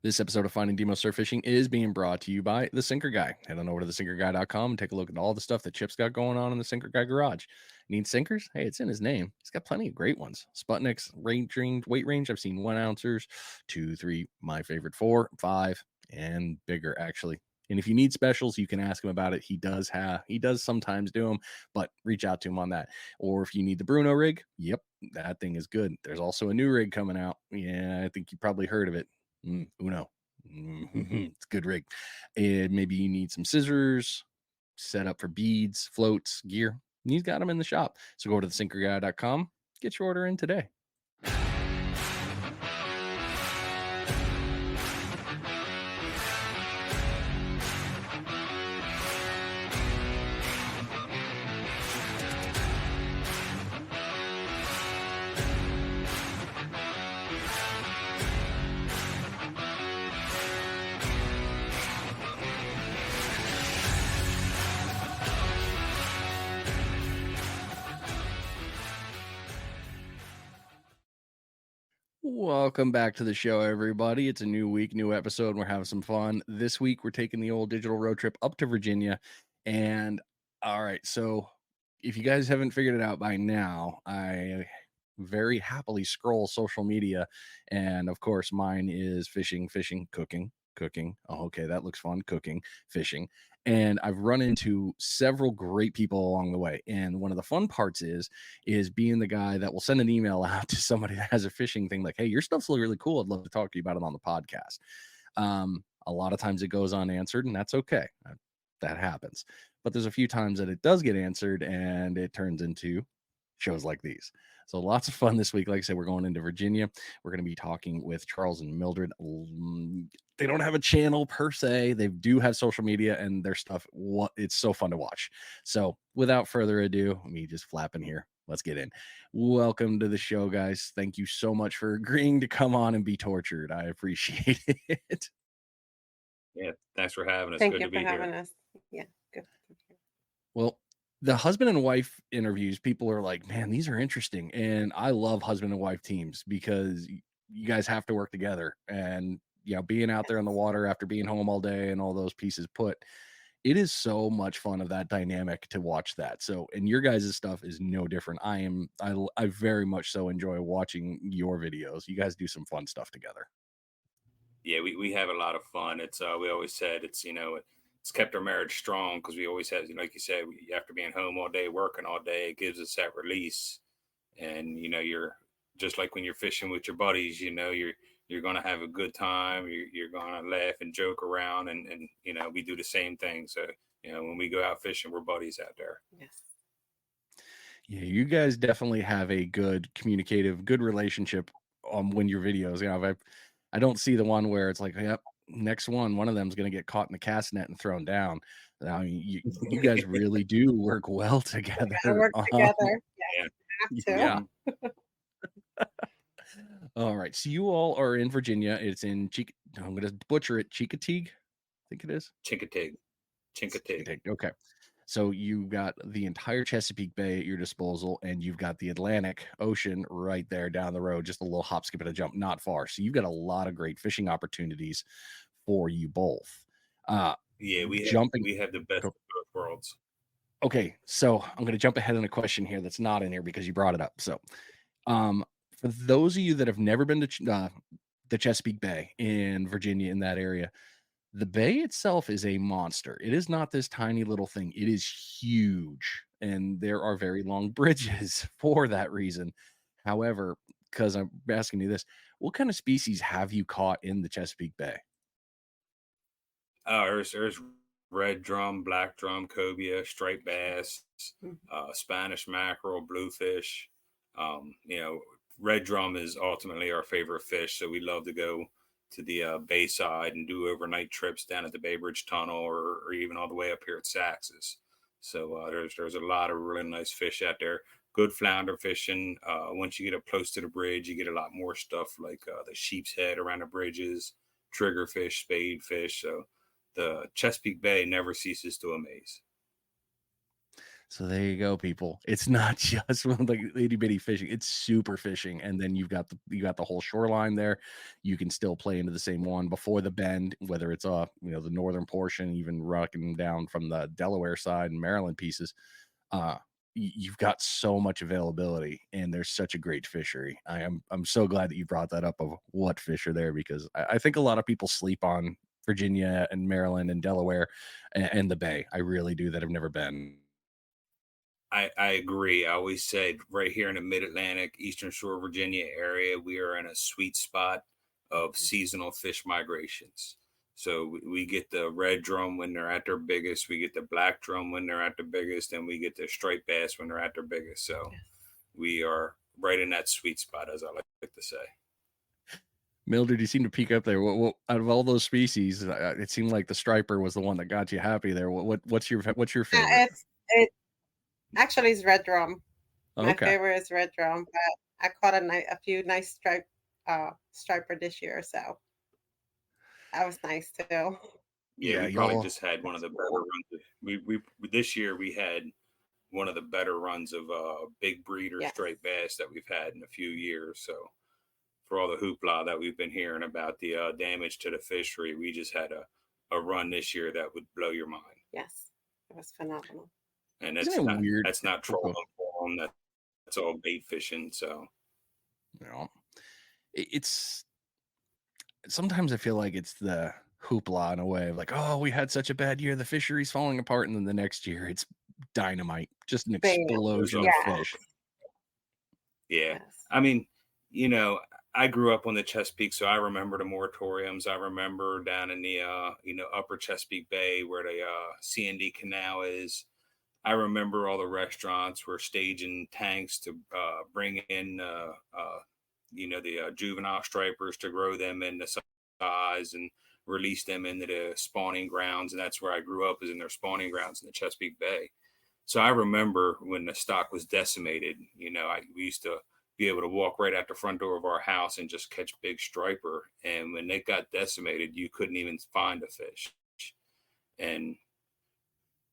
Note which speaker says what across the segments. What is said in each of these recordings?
Speaker 1: This episode of Finding Demo Surf Fishing is being brought to you by The Sinker Guy. Head on over to thesinkerguy.com and take a look at all the stuff that Chip's got going on in the Sinker Guy garage. Need sinkers? Hey, it's in his name. He's got plenty of great ones. Sputniks, weight range. I've seen 1 ounces, 2, 3, my favorite 4, 5, and bigger actually. And if you need specials, you can ask him about it. He does sometimes do them, but reach out to him on that. Or if you need the Bruno rig, yep, that thing is good. There's also a new rig coming out. Yeah, I think you probably heard of it. Uno. It's a good rig. And maybe you need some scissors, set up for beads, floats, gear. He's got them in the shop. So go to thesinkerguy.com, get your order in today. Welcome back to the show, everybody. It's a new week, new episode, and we're having some fun. This week, we're taking the old digital road trip up to Virginia. And all right, so if you guys haven't figured it out by now, I very happily scroll social media. And of course, mine is fishing, cooking. Oh, okay, that looks fun. Cooking, fishing. And I've run into several great people along the way. And one of the fun parts is being the guy that will send an email out to somebody that has a fishing thing like, hey, your stuff's really cool. I'd love to talk to you about it on the podcast. A lot of times it goes unanswered, and that's okay. That happens. But there's a few times that it does get answered and it turns into shows like these. So lots of fun this week. Like I said, we're going into Virginia. We're going to be talking with Charles and Mildred. They don't have a channel per se. They do have social media and their stuff. It's so fun to watch. So without further ado, me just flapping here. Let's get in. Welcome to the show, guys. Thank you so much for agreeing to come on and be tortured. I appreciate it.
Speaker 2: Yeah, thanks for having us.
Speaker 3: Thank
Speaker 2: Good
Speaker 3: you
Speaker 2: to
Speaker 3: for
Speaker 2: be
Speaker 3: having
Speaker 2: here.
Speaker 3: us. Yeah, good.
Speaker 1: Well, the husband and wife interviews, people are like, man, these are interesting. And I love husband and wife teams because you guys have to work together. And, being out there in the water after being home all day and all those pieces put, it is so much fun of that dynamic to watch that. So, and your guys' stuff is no different. I very much so enjoy watching your videos. You guys do some fun stuff together.
Speaker 2: Yeah, we have a lot of fun. It's we always said it's kept our marriage strong because we always have, like you said, after being home all day, working all day, it gives us that release. And you're just like when you're fishing with your buddies, you're gonna have a good time. You're gonna laugh and joke around, and we do the same thing. So when we go out fishing, we're buddies out there.
Speaker 3: Yes.
Speaker 1: Yeah, you guys definitely have a good communicative, good relationship when your videos. I don't see the one where it's like, yep, next one of them's gonna get caught in the cast net and thrown down. I mean, you guys really do work well
Speaker 3: We gotta
Speaker 1: together.
Speaker 3: work together.
Speaker 2: Yeah.
Speaker 3: Yes,
Speaker 1: Yeah.
Speaker 3: we have to.
Speaker 1: All right. So you all are in Virginia. It's in I'm gonna butcher it. Chincoteague, I think it is.
Speaker 2: Chincoteague.
Speaker 1: Chincoteague. Okay. So you've got the entire Chesapeake Bay at your disposal, and you've got the Atlantic Ocean right there down the road, just a little hop, skip, and a jump, not far. So you've got a lot of great fishing opportunities for you both.
Speaker 2: Yeah,
Speaker 1: Jumping.
Speaker 2: we have the best of both worlds.
Speaker 1: Okay, so I'm going to jump ahead on a question here that's not in here because you brought it up. So, for those of you that have never been to the Chesapeake Bay in Virginia, in that area, the bay itself is a monster. It is not this tiny little thing. It is huge, and there are very long bridges for that reason. However, because I'm asking you this, what kind of species have you caught in the Chesapeake Bay?
Speaker 2: There's red drum, black drum, cobia, striped bass,
Speaker 3: Mhm.
Speaker 2: Spanish mackerel, bluefish. Red drum is ultimately our favorite fish, so we love to go to the bayside and do overnight trips down at the Bay Bridge Tunnel, or even all the way up here at Sax's. So there's a lot of really nice fish out there. Good flounder fishing. Once you get up close to the bridge, you get a lot more stuff like the sheep's head around the bridges, triggerfish, spade fish. So the Chesapeake Bay never ceases to amaze.
Speaker 1: So there you go, people. It's not just like itty bitty fishing; it's super fishing, and then you got the whole shoreline there. You can still play into the same one before the bend, whether it's the northern portion, even rocking down from the Delaware side and Maryland pieces. Uh, you've got so much availability, and there's such a great fishery. I'm so glad that you brought that up of what fish are there because I think a lot of people sleep on Virginia and Maryland and Delaware and the Bay. I really do that have never been.
Speaker 2: I agree. I always said right here in the Mid Atlantic, Eastern Shore, Virginia area, we are in a sweet spot of seasonal fish migrations. So we get the red drum when they're at their biggest, we get the black drum when they're at their biggest, and we get the striped bass when they're at their biggest. So we are right in that sweet spot, as I like to say.
Speaker 1: Mildred, you seem to peek up there. What out of all those species, it seemed like the striper was the one that got you happy there. What's your favorite?
Speaker 3: It actually is red drum. My
Speaker 1: Okay.
Speaker 3: favorite is red drum, but I caught a few nice striper this year, so that was nice too.
Speaker 2: Yeah,
Speaker 1: Yeah,
Speaker 2: we probably
Speaker 1: y'all.
Speaker 2: just had one of the better runs. We this year we had one of the better runs of big breeder
Speaker 3: Yes.
Speaker 2: straight bass that we've had in a few years. So for all the hoopla that we've been hearing about the damage to the fishery, we just had a run this year that would blow your mind.
Speaker 3: Yes, it was phenomenal.
Speaker 2: And
Speaker 1: Isn't it weird?
Speaker 2: that's not
Speaker 1: Oh,
Speaker 2: trolling for them. That's all bait fishing. So
Speaker 1: you know, it's sometimes I feel like it's the hoopla in a way of like, oh, we had such a bad year, the fishery's falling apart, and then the next year it's dynamite, just an
Speaker 3: Bam.
Speaker 2: goes
Speaker 1: explosion
Speaker 2: off.
Speaker 1: of
Speaker 3: Yeah.
Speaker 1: fish.
Speaker 2: yeah,
Speaker 3: Yes.
Speaker 2: I mean, you know, I grew up on the Chesapeake, so I remember the moratoriums. I remember down in the upper Chesapeake Bay where the C&D Canal is. I remember all the restaurants were staging tanks to bring in, the juvenile stripers to grow them in the size and release them into the spawning grounds. And that's where I grew up, is in their spawning grounds in the Chesapeake Bay. So I remember when the stock was decimated, we used to be able to walk right out the front door of our house and just catch big striper. And when they got decimated, you couldn't even find a fish. And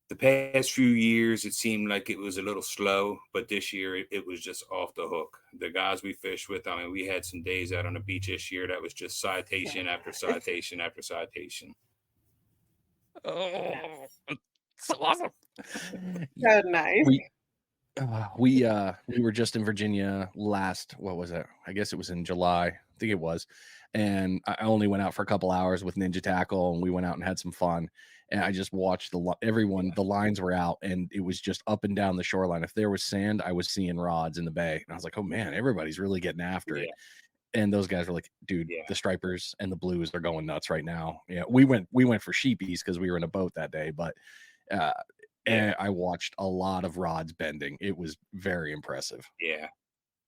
Speaker 2: the past few years, it seemed like it was a little slow, but this year it was just off the hook. The guys we fished with, I mean, we had some days out on the beach this year that was just citation after citation after citation.
Speaker 1: Oh, so awesome.
Speaker 3: So nice.
Speaker 1: We were just in Virginia last, what was it? I guess it was in July. I think it was. And I only went out for a couple hours with Ninja Tackle and we went out and had some fun. And I just watched the lines were out and it was just up and down the shoreline. If there was sand, I was seeing rods in the bay. And I was like, oh man, everybody's really getting after it. And those guys were like, dude,
Speaker 2: Yeah.
Speaker 1: the stripers and the blues are going nuts right now. Yeah, we went for sheepies because we were in a boat that day, but and I watched a lot of rods bending. It was very impressive.
Speaker 2: Yeah.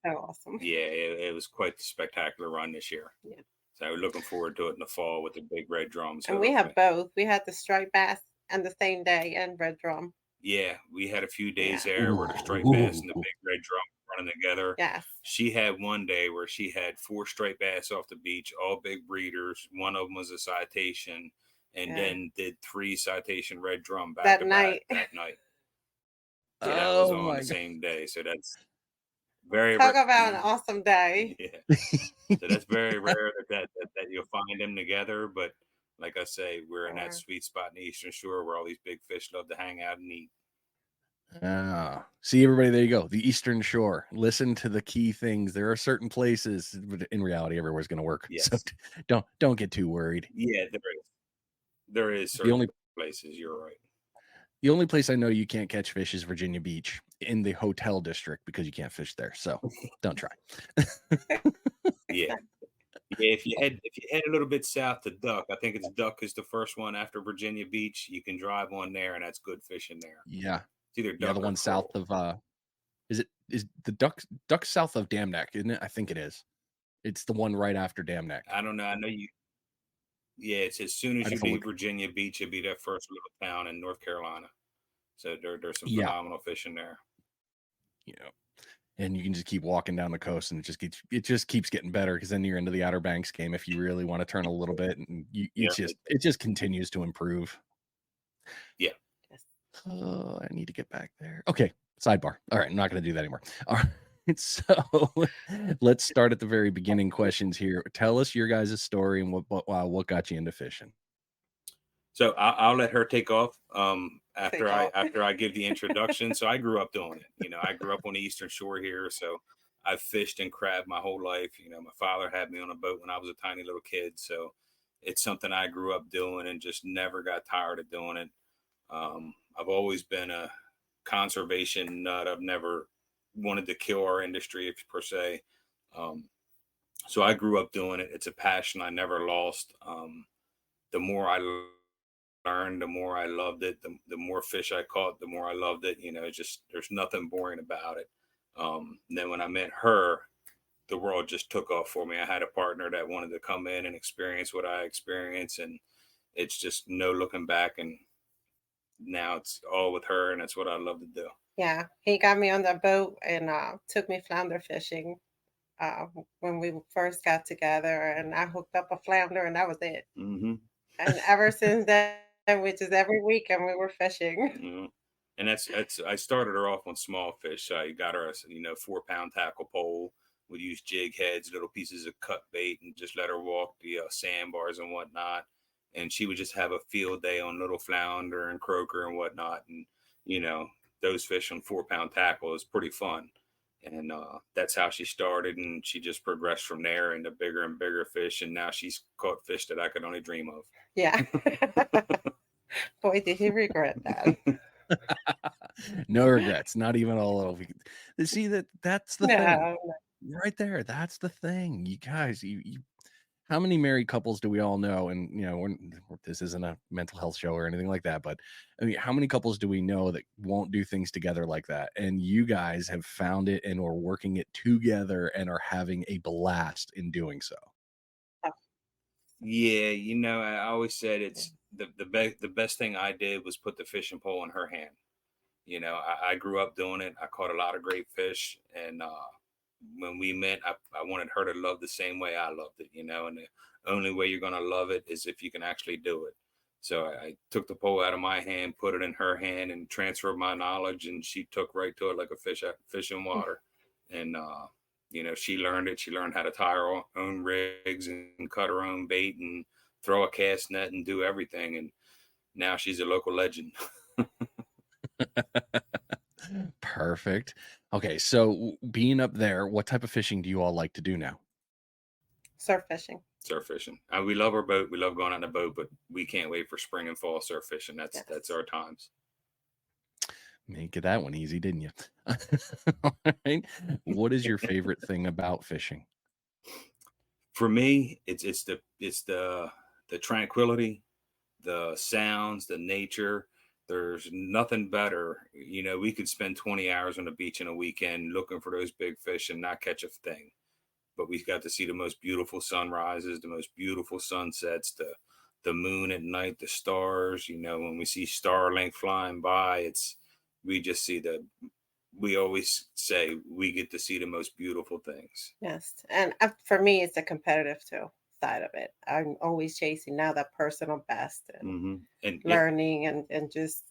Speaker 3: So awesome.
Speaker 2: Yeah. It was quite the spectacular run this year.
Speaker 3: Yeah.
Speaker 2: So we're looking forward to it in the fall with the big red drums.
Speaker 3: And we have both. We had the striped bass and the same day and red drum.
Speaker 2: Yeah, we had a few days
Speaker 3: Yeah.
Speaker 2: there where the striped bass and the big red drum were running together.
Speaker 3: Yes.
Speaker 2: She had one day where she had 4 striped bass off the beach, all big breeders. One of them was a citation, and then did 3 citation red drum back
Speaker 3: That
Speaker 2: to
Speaker 3: night.
Speaker 2: back that night. Yeah, that was
Speaker 1: Oh
Speaker 2: on
Speaker 1: my
Speaker 2: the
Speaker 1: God.
Speaker 2: same day. So that's very
Speaker 3: Talk about an awesome day.
Speaker 2: Yeah. So that's very rare that you'll find them together. But like I say, we're in that sweet spot in the Eastern Shore where all these big fish love to hang out and eat.
Speaker 1: See everybody, there you go. The Eastern Shore. Listen to the key things. There are certain places, but in reality, everywhere's going to work.
Speaker 2: Yes.
Speaker 1: So don't get too worried.
Speaker 2: Yeah, there is
Speaker 1: The
Speaker 2: certain
Speaker 1: only
Speaker 2: places. You're right.
Speaker 1: The only place I know you can't catch fish is Virginia Beach in the hotel district because you can't fish there. So don't try.
Speaker 2: Yeah. Yeah, if you head a little bit south to Duck, I think it's Duck is the first one after Virginia Beach. You can drive on there, and that's good fishing there.
Speaker 1: Yeah.
Speaker 2: It's either Duck
Speaker 1: The
Speaker 2: or
Speaker 1: one south
Speaker 2: Coral.
Speaker 1: of is the Duck south of Dam Neck, isn't it? I think it is. It's the one right after Dam Neck.
Speaker 2: I don't know. I know you. Yeah, it's as soon as
Speaker 1: I'd
Speaker 2: you
Speaker 1: have to
Speaker 2: leave
Speaker 1: look.
Speaker 2: Virginia Beach, it'll be that first little town in North Carolina. So there's some
Speaker 1: Yeah.
Speaker 2: phenomenal fishing there.
Speaker 1: And you can just keep walking down the coast, and it just keeps getting better because then you're into the Outer Banks game if you really want to turn a little bit, and it just continues to improve.
Speaker 2: Yeah.
Speaker 3: Yes.
Speaker 1: Oh, I need to get back there. Okay, sidebar. All right, I'm not going to do that anymore. All right, so let's start at the very beginning questions here. Tell us your guys' story and what got you into fishing.
Speaker 2: So I'll let her take off
Speaker 3: Take off.
Speaker 2: after I give the introduction. So I grew up doing it. I grew up on the Eastern Shore here, so I've fished and crabbed my whole life. My father had me on a boat when I was a tiny little kid, so it's something I grew up doing and just never got tired of doing it. I've always been a conservation nut. I've never wanted to kill our industry, if per se. Um, so I grew up doing it. It's a passion I never lost. The more I learned, the more I loved it. The more fish I caught, the more I loved it. It's just there's nothing boring about it. Then when I met her, the world just took off for me. I had a partner that wanted to come in and experience what I experienced, and it's just no looking back. And now it's all with her, and that's what I love to do.
Speaker 3: Yeah, he got me on the boat and took me flounder fishing when we first got together, and I hooked up a flounder, and that was it.
Speaker 2: Mm-hmm.
Speaker 3: And ever since then, which is every weekend, we were fishing.
Speaker 2: Yeah. And that's I started her off on small fish. I got her a 4-pound tackle pole. Would use jig heads, little pieces of cut bait, and just let her walk the sandbars and whatnot. And she would just have a field day on little flounder and croaker and whatnot. And you know those fish on 4-pound tackle is pretty fun. And that's how she started, and she just progressed from there into bigger and bigger fish. And now she's caught fish that I could only dream of.
Speaker 3: Yeah. Boy, did he regret that.
Speaker 1: No regrets, not even a little. See that's the thing
Speaker 3: No,
Speaker 1: right there. That's the thing, you guys. You how many married couples do we all know? And this isn't a mental health show or anything like that, but I mean, how many couples do we know that won't do things together like that? And you guys have found it and are working it together and are having a blast in doing so.
Speaker 3: no.
Speaker 2: Yeah, I always said it's the best thing I did was put the fishing pole in her hand. I grew up doing it. I caught a lot of great fish, and when we met, I wanted her to love the same way I loved it. And the only way you're gonna love it is if you can actually do it. So I took the pole out of my hand, put it in her hand, and transferred my knowledge, and she took right to it like a fish in water. And she learned it. She learned how to tie her own rigs and cut her own bait and throw a cast net and do everything. And now she's a local legend.
Speaker 1: Perfect. Okay, so being up there, what type of fishing do you all like to do now?
Speaker 3: Surf fishing.
Speaker 2: Surf fishing. We love our boat. We love going on the boat, but we can't wait for spring and fall surf fishing. That's
Speaker 3: Yes.
Speaker 2: our times.
Speaker 1: Make it that one easy, didn't you? All right. What is your favorite thing about fishing?
Speaker 2: For me, it's the tranquility, the sounds, the nature. There's nothing better. We could spend 20 hours on the beach in a weekend looking for those big fish and not catch a thing. But we got to see the most beautiful sunrises, the most beautiful sunsets, the moon at night, the stars. When we see Starlink flying by, we just see we always say we get to see the most beautiful things.
Speaker 3: Yes. And for me, it's the competitive too side of it. I'm always chasing now that personal best and
Speaker 2: Hmm. And
Speaker 3: learning and just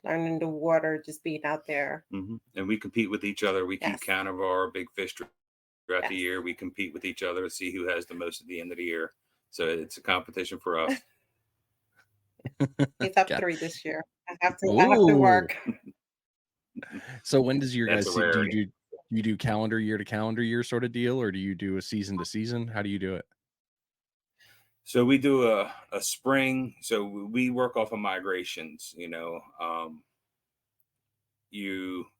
Speaker 3: learning the water, just being out there.
Speaker 2: and we compete with each other. We keep
Speaker 3: Yes.
Speaker 2: count of our big fish throughout the
Speaker 3: Yes.
Speaker 2: year. We compete with each other to see who has the most at the end of the year. So it's a competition for us.
Speaker 3: He's up
Speaker 1: Got
Speaker 3: 3 this year. I have to
Speaker 1: Ooh.
Speaker 3: work.
Speaker 1: So when does your
Speaker 2: That's
Speaker 1: guys
Speaker 2: a
Speaker 1: see do
Speaker 2: rarity.
Speaker 1: you do calendar year to calendar year sort of deal, or do you do a season to season? How do you do it?
Speaker 2: So we do a spring. So we work off of migrations.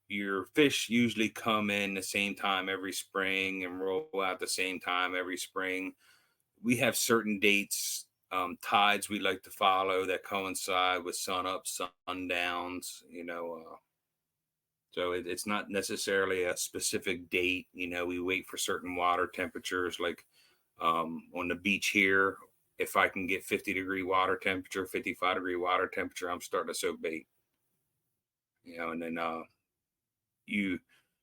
Speaker 2: Your fish usually come in the same time every spring and roll out the same time every spring. We have certain dates, tides we like to follow that coincide with sun ups, sundowns. So it's not necessarily a specific date. We wait for certain water temperatures, like on the beach here. If I can get 50-degree water temperature, 55-degree water temperature, I'm starting to soak bait. And then you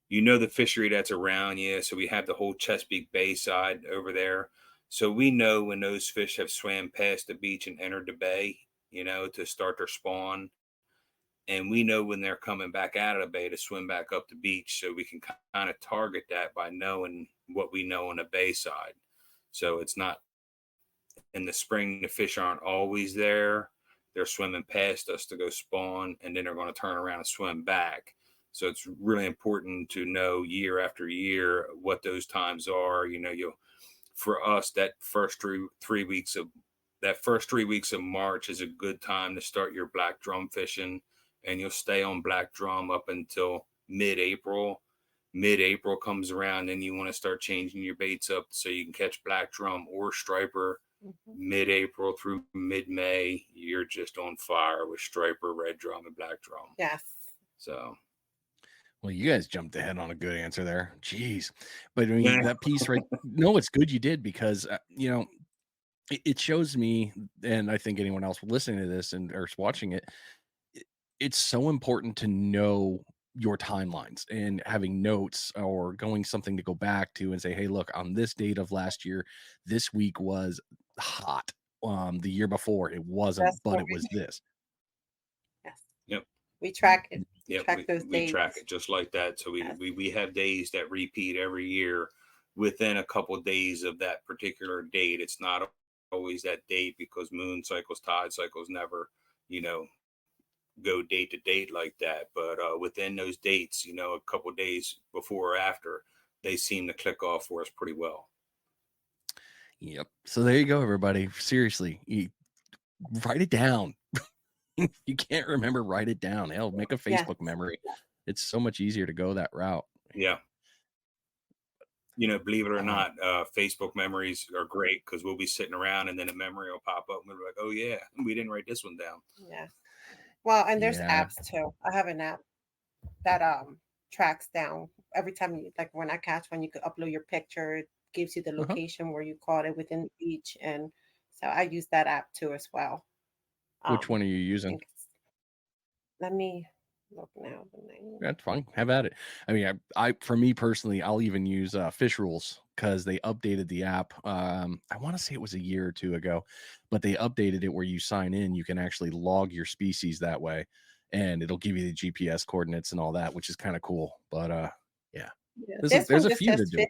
Speaker 2: the fishery that's around you. So we have the whole Chesapeake Bay side over there. So we know when those fish have swam past the beach and entered the bay, to start their spawn. and we know when they're coming back out of the bay to swim back up the beach, so we can kind of target that by knowing what we know on the bay side. So it's not in the spring, the fish aren't always there. They're swimming past us to go spawn, and then they're going to turn around and swim back. So it's really important to know year after year what those times are. For us, that first 3 weeks of March is a good time to start your black drum fishing, and you'll stay on black drum up until mid-April. Mid-April comes around, and you want to start changing your baits up so you can catch black drum or striper. Mid-April through mid-May, you're just on fire with striper, red drum, and black drum.
Speaker 3: Yes.
Speaker 2: So,
Speaker 1: well, you guys jumped ahead on a good answer there. Jeez. But I mean, that piece, right? No, it's good you did, because it shows me, and I think anyone else listening to this and or watching it, it's so important to know your timelines and having notes or going something to go back to and say, hey, look, on this date of last year, this week was hot. The year before it wasn't, but it was this.
Speaker 3: Yes.
Speaker 2: Yep.
Speaker 3: We track it.
Speaker 2: Yep.
Speaker 3: Track those
Speaker 2: We
Speaker 3: dates.
Speaker 2: track it just like that. So we have days that repeat every year within a couple of days of that particular date. It's not always that date, because moon cycles, tide cycles never, go date to date like that. But within those dates, a couple days before or after, they seem to click off for us pretty well.
Speaker 1: Yep. So there you go, everybody. Seriously, write it down. You can't remember, write it down. Hell, make a Facebook memory. It's so much easier to go that route.
Speaker 2: Yeah. Believe it or not, Facebook memories are great, because we'll be sitting around and then a memory will pop up and we'll be like, oh yeah, we didn't write this one down.
Speaker 3: Yeah. Well, and there's apps too. I have an app that tracks down every time you, like when I catch one, you could upload your picture. It gives you the location where you caught it within the beach, and so I use that app too as well.
Speaker 1: Which one are you using?
Speaker 3: Let me look now. The name.
Speaker 1: That's fine. Have at it. I mean, I for me personally, I'll even use Fish Rules, because they updated the app. I want to say it was a year or two ago, but they updated it where you sign in, you can actually log your species that way, and it'll give you the GPS coordinates and all that, which is kind of cool. But yeah. There's a few to do.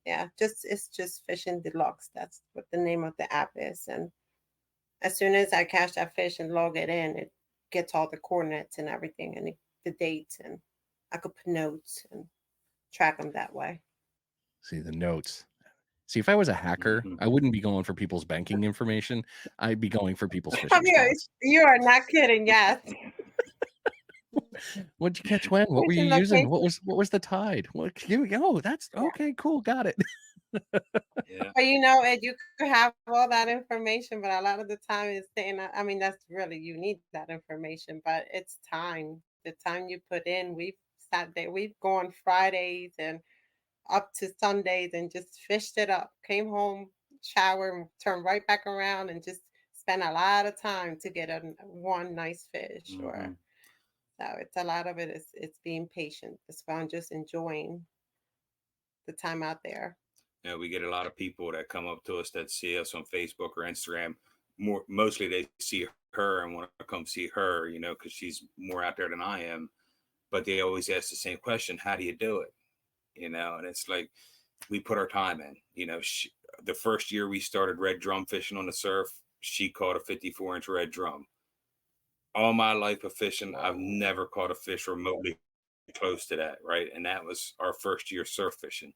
Speaker 3: Yeah, it's just Fishing Deluxe. That's what the name of the app is. And as soon as I catch that fish and log it in, it gets all the coordinates and everything, and the dates, and I could put notes and track them that way.
Speaker 1: See the notes. See, if I was a hacker, I wouldn't be going for people's banking information. I'd be going for people's fishing spots.
Speaker 3: You are not kidding. Yes.
Speaker 1: What'd you catch when? What were you using? What was the tide? What? Here we go. That's okay. Cool. Got it.
Speaker 2: Yeah.
Speaker 3: But you could have all that information, but a lot of the time it's saying, I mean, that's really, you need that information, but it's time. The time you put in. We've gone Fridays and up to Sundays and just fished it up. Came home, shower, turned right back around, and just spent a lot of time to get one nice fish. Or so it's a lot of it. It's being patient. It's fun, just enjoying the time out there.
Speaker 2: We get a lot of people that come up to us that see us on Facebook or Instagram. Mostly they see her and want to come see her, because she's more out there than I am. But they always ask the same question: how do you do it? And it's like, we put our time in. The first year we started red drum fishing on the surf, she caught a 54-inch red drum. All my life of fishing, I've never caught a fish remotely close to that, right? And that was our first year surf fishing.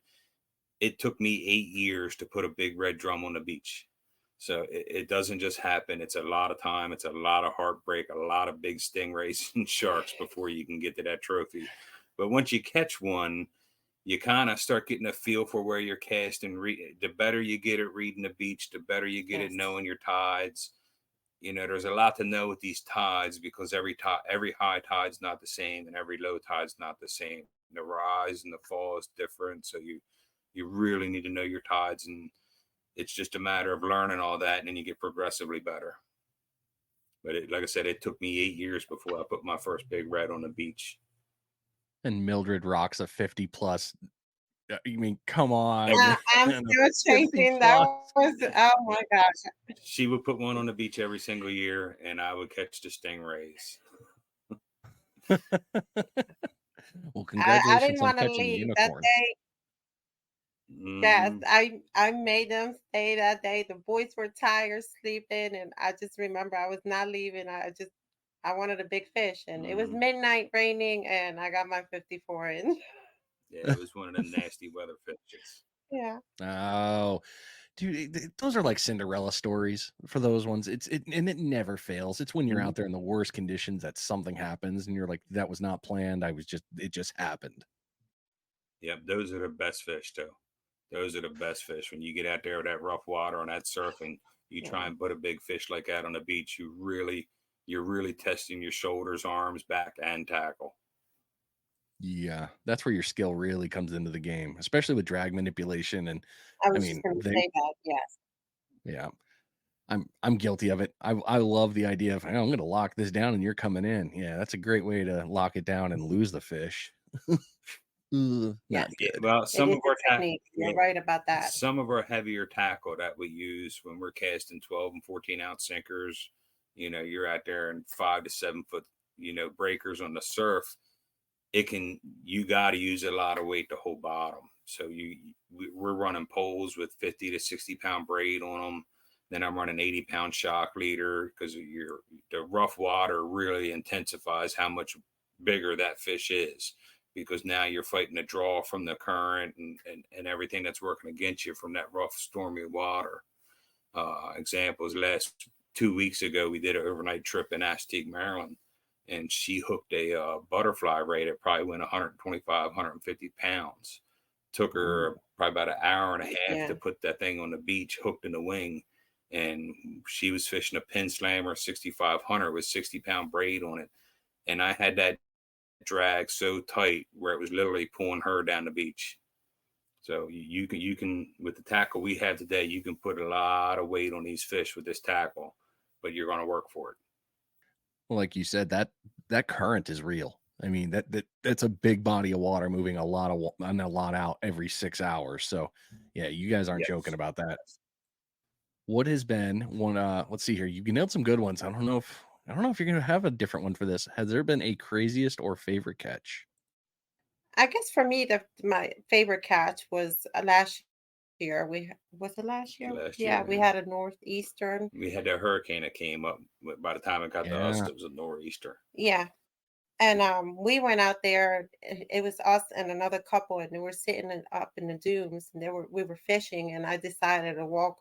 Speaker 2: It took me 8 years to put a big red drum on the beach. So it doesn't just happen. It's a lot of time. It's a lot of heartbreak, a lot of big stingrays and sharks before you can get to that trophy. But once you catch one, you kind of start getting a feel for where you're casting. The better you get at reading the beach, the better you get at knowing your tides. There's a lot to know with these tides, because every high tide's not the same and every low tide's not the same. The rise and the fall is different. So you really need to know your tides, and it's just a matter of learning all that, and then you get progressively better. But like I said, it took me 8 years before I put my first big red on the beach.
Speaker 1: And Mildred rocks a 50 plus. I mean, come on.
Speaker 3: I'm still chasing that. Oh my gosh.
Speaker 2: She would put one on the beach every single year, and I would catch the stingrays.
Speaker 1: Well,
Speaker 3: I didn't
Speaker 1: congratulations on
Speaker 3: want to
Speaker 1: catching a
Speaker 3: leave that
Speaker 1: unicorn.
Speaker 3: day. Yes,
Speaker 2: Hmm.
Speaker 3: I made them stay that day. The boys were tired sleeping, and I just remember I was not leaving. I wanted a big fish, and it was
Speaker 2: Hmm.
Speaker 3: midnight raining, and I got my 54 in.
Speaker 2: Yeah, it was one of them nasty weather fishes.
Speaker 3: Yeah.
Speaker 1: Oh, dude, those are like Cinderella stories for those ones. And it never fails. It's when you're
Speaker 2: Mhm.
Speaker 1: out there in the worst conditions that something happens and you're like, that was not planned. It just happened.
Speaker 2: Yep, those are the best fish too. Those are the best fish. When you get out there with that rough water and that surfing, you try
Speaker 3: Yeah.
Speaker 2: and put a big fish like that on the beach, you're really testing your shoulders, arms, back, and tackle.
Speaker 1: Yeah, that's where your skill really comes into the game, especially with drag manipulation. And
Speaker 3: I
Speaker 1: I
Speaker 3: was just
Speaker 1: mean,
Speaker 3: gonna say that, yes.
Speaker 1: yeah, I'm guilty of it. I love the idea of, "Hey, I'm going to lock this down and you're coming in." Yeah, that's a great way to lock it down and lose the fish. Ugh,
Speaker 3: Yes.
Speaker 1: not
Speaker 2: Yeah,
Speaker 1: good.
Speaker 2: well,
Speaker 3: It is a technique. You're right about that.
Speaker 2: some of our heavier tackle that we use when we're casting 12 and 14-ounce sinkers, you're out there in 5 to 7 foot, breakers on the surf. You got to use a lot of weight to hold bottom. So we're running poles with 50 to 60 pound braid on them. Then I'm running 80 pound shock leader because the rough water really intensifies how much bigger that fish is, because now you're fighting the draw from the current and everything that's working against you from that rough stormy water. Examples, last 2 weeks ago we did an overnight trip in Aztec, Maryland, and she hooked a butterfly ray that probably went 125, 150 pounds. Took her probably about an hour and a half to
Speaker 3: Yeah.
Speaker 2: put that thing on the beach, hooked in the wing. And she was fishing a Penn Slammer 6500 with 60-pound braid on it. And I had that drag so tight where it was literally pulling her down the beach. So you can with the tackle we have today, you can put a lot of weight on these fish with this tackle, but you're going to work for it.
Speaker 1: Well, like you said, that current is real. I mean, that's a big body of water moving a lot out every 6 hours. So, yeah, you guys aren't joking
Speaker 2: Yes.
Speaker 1: about that. What has been one, let's see here. You nailed some good ones. I don't know if you're gonna have a different one for this. Has there been a craziest or favorite catch?
Speaker 3: I guess for me, the my favorite catch was last year. Was it last year?
Speaker 2: Last
Speaker 3: Yeah,
Speaker 2: year,
Speaker 3: we
Speaker 2: yeah.
Speaker 3: had a northeastern.
Speaker 2: We had that hurricane that came up. By the time it got to us,
Speaker 1: Yeah.
Speaker 2: it was a nor'easter.
Speaker 3: Yeah, and we went out there. It was us and another couple, and we were sitting up in the dunes, and we were fishing, and I decided to walk.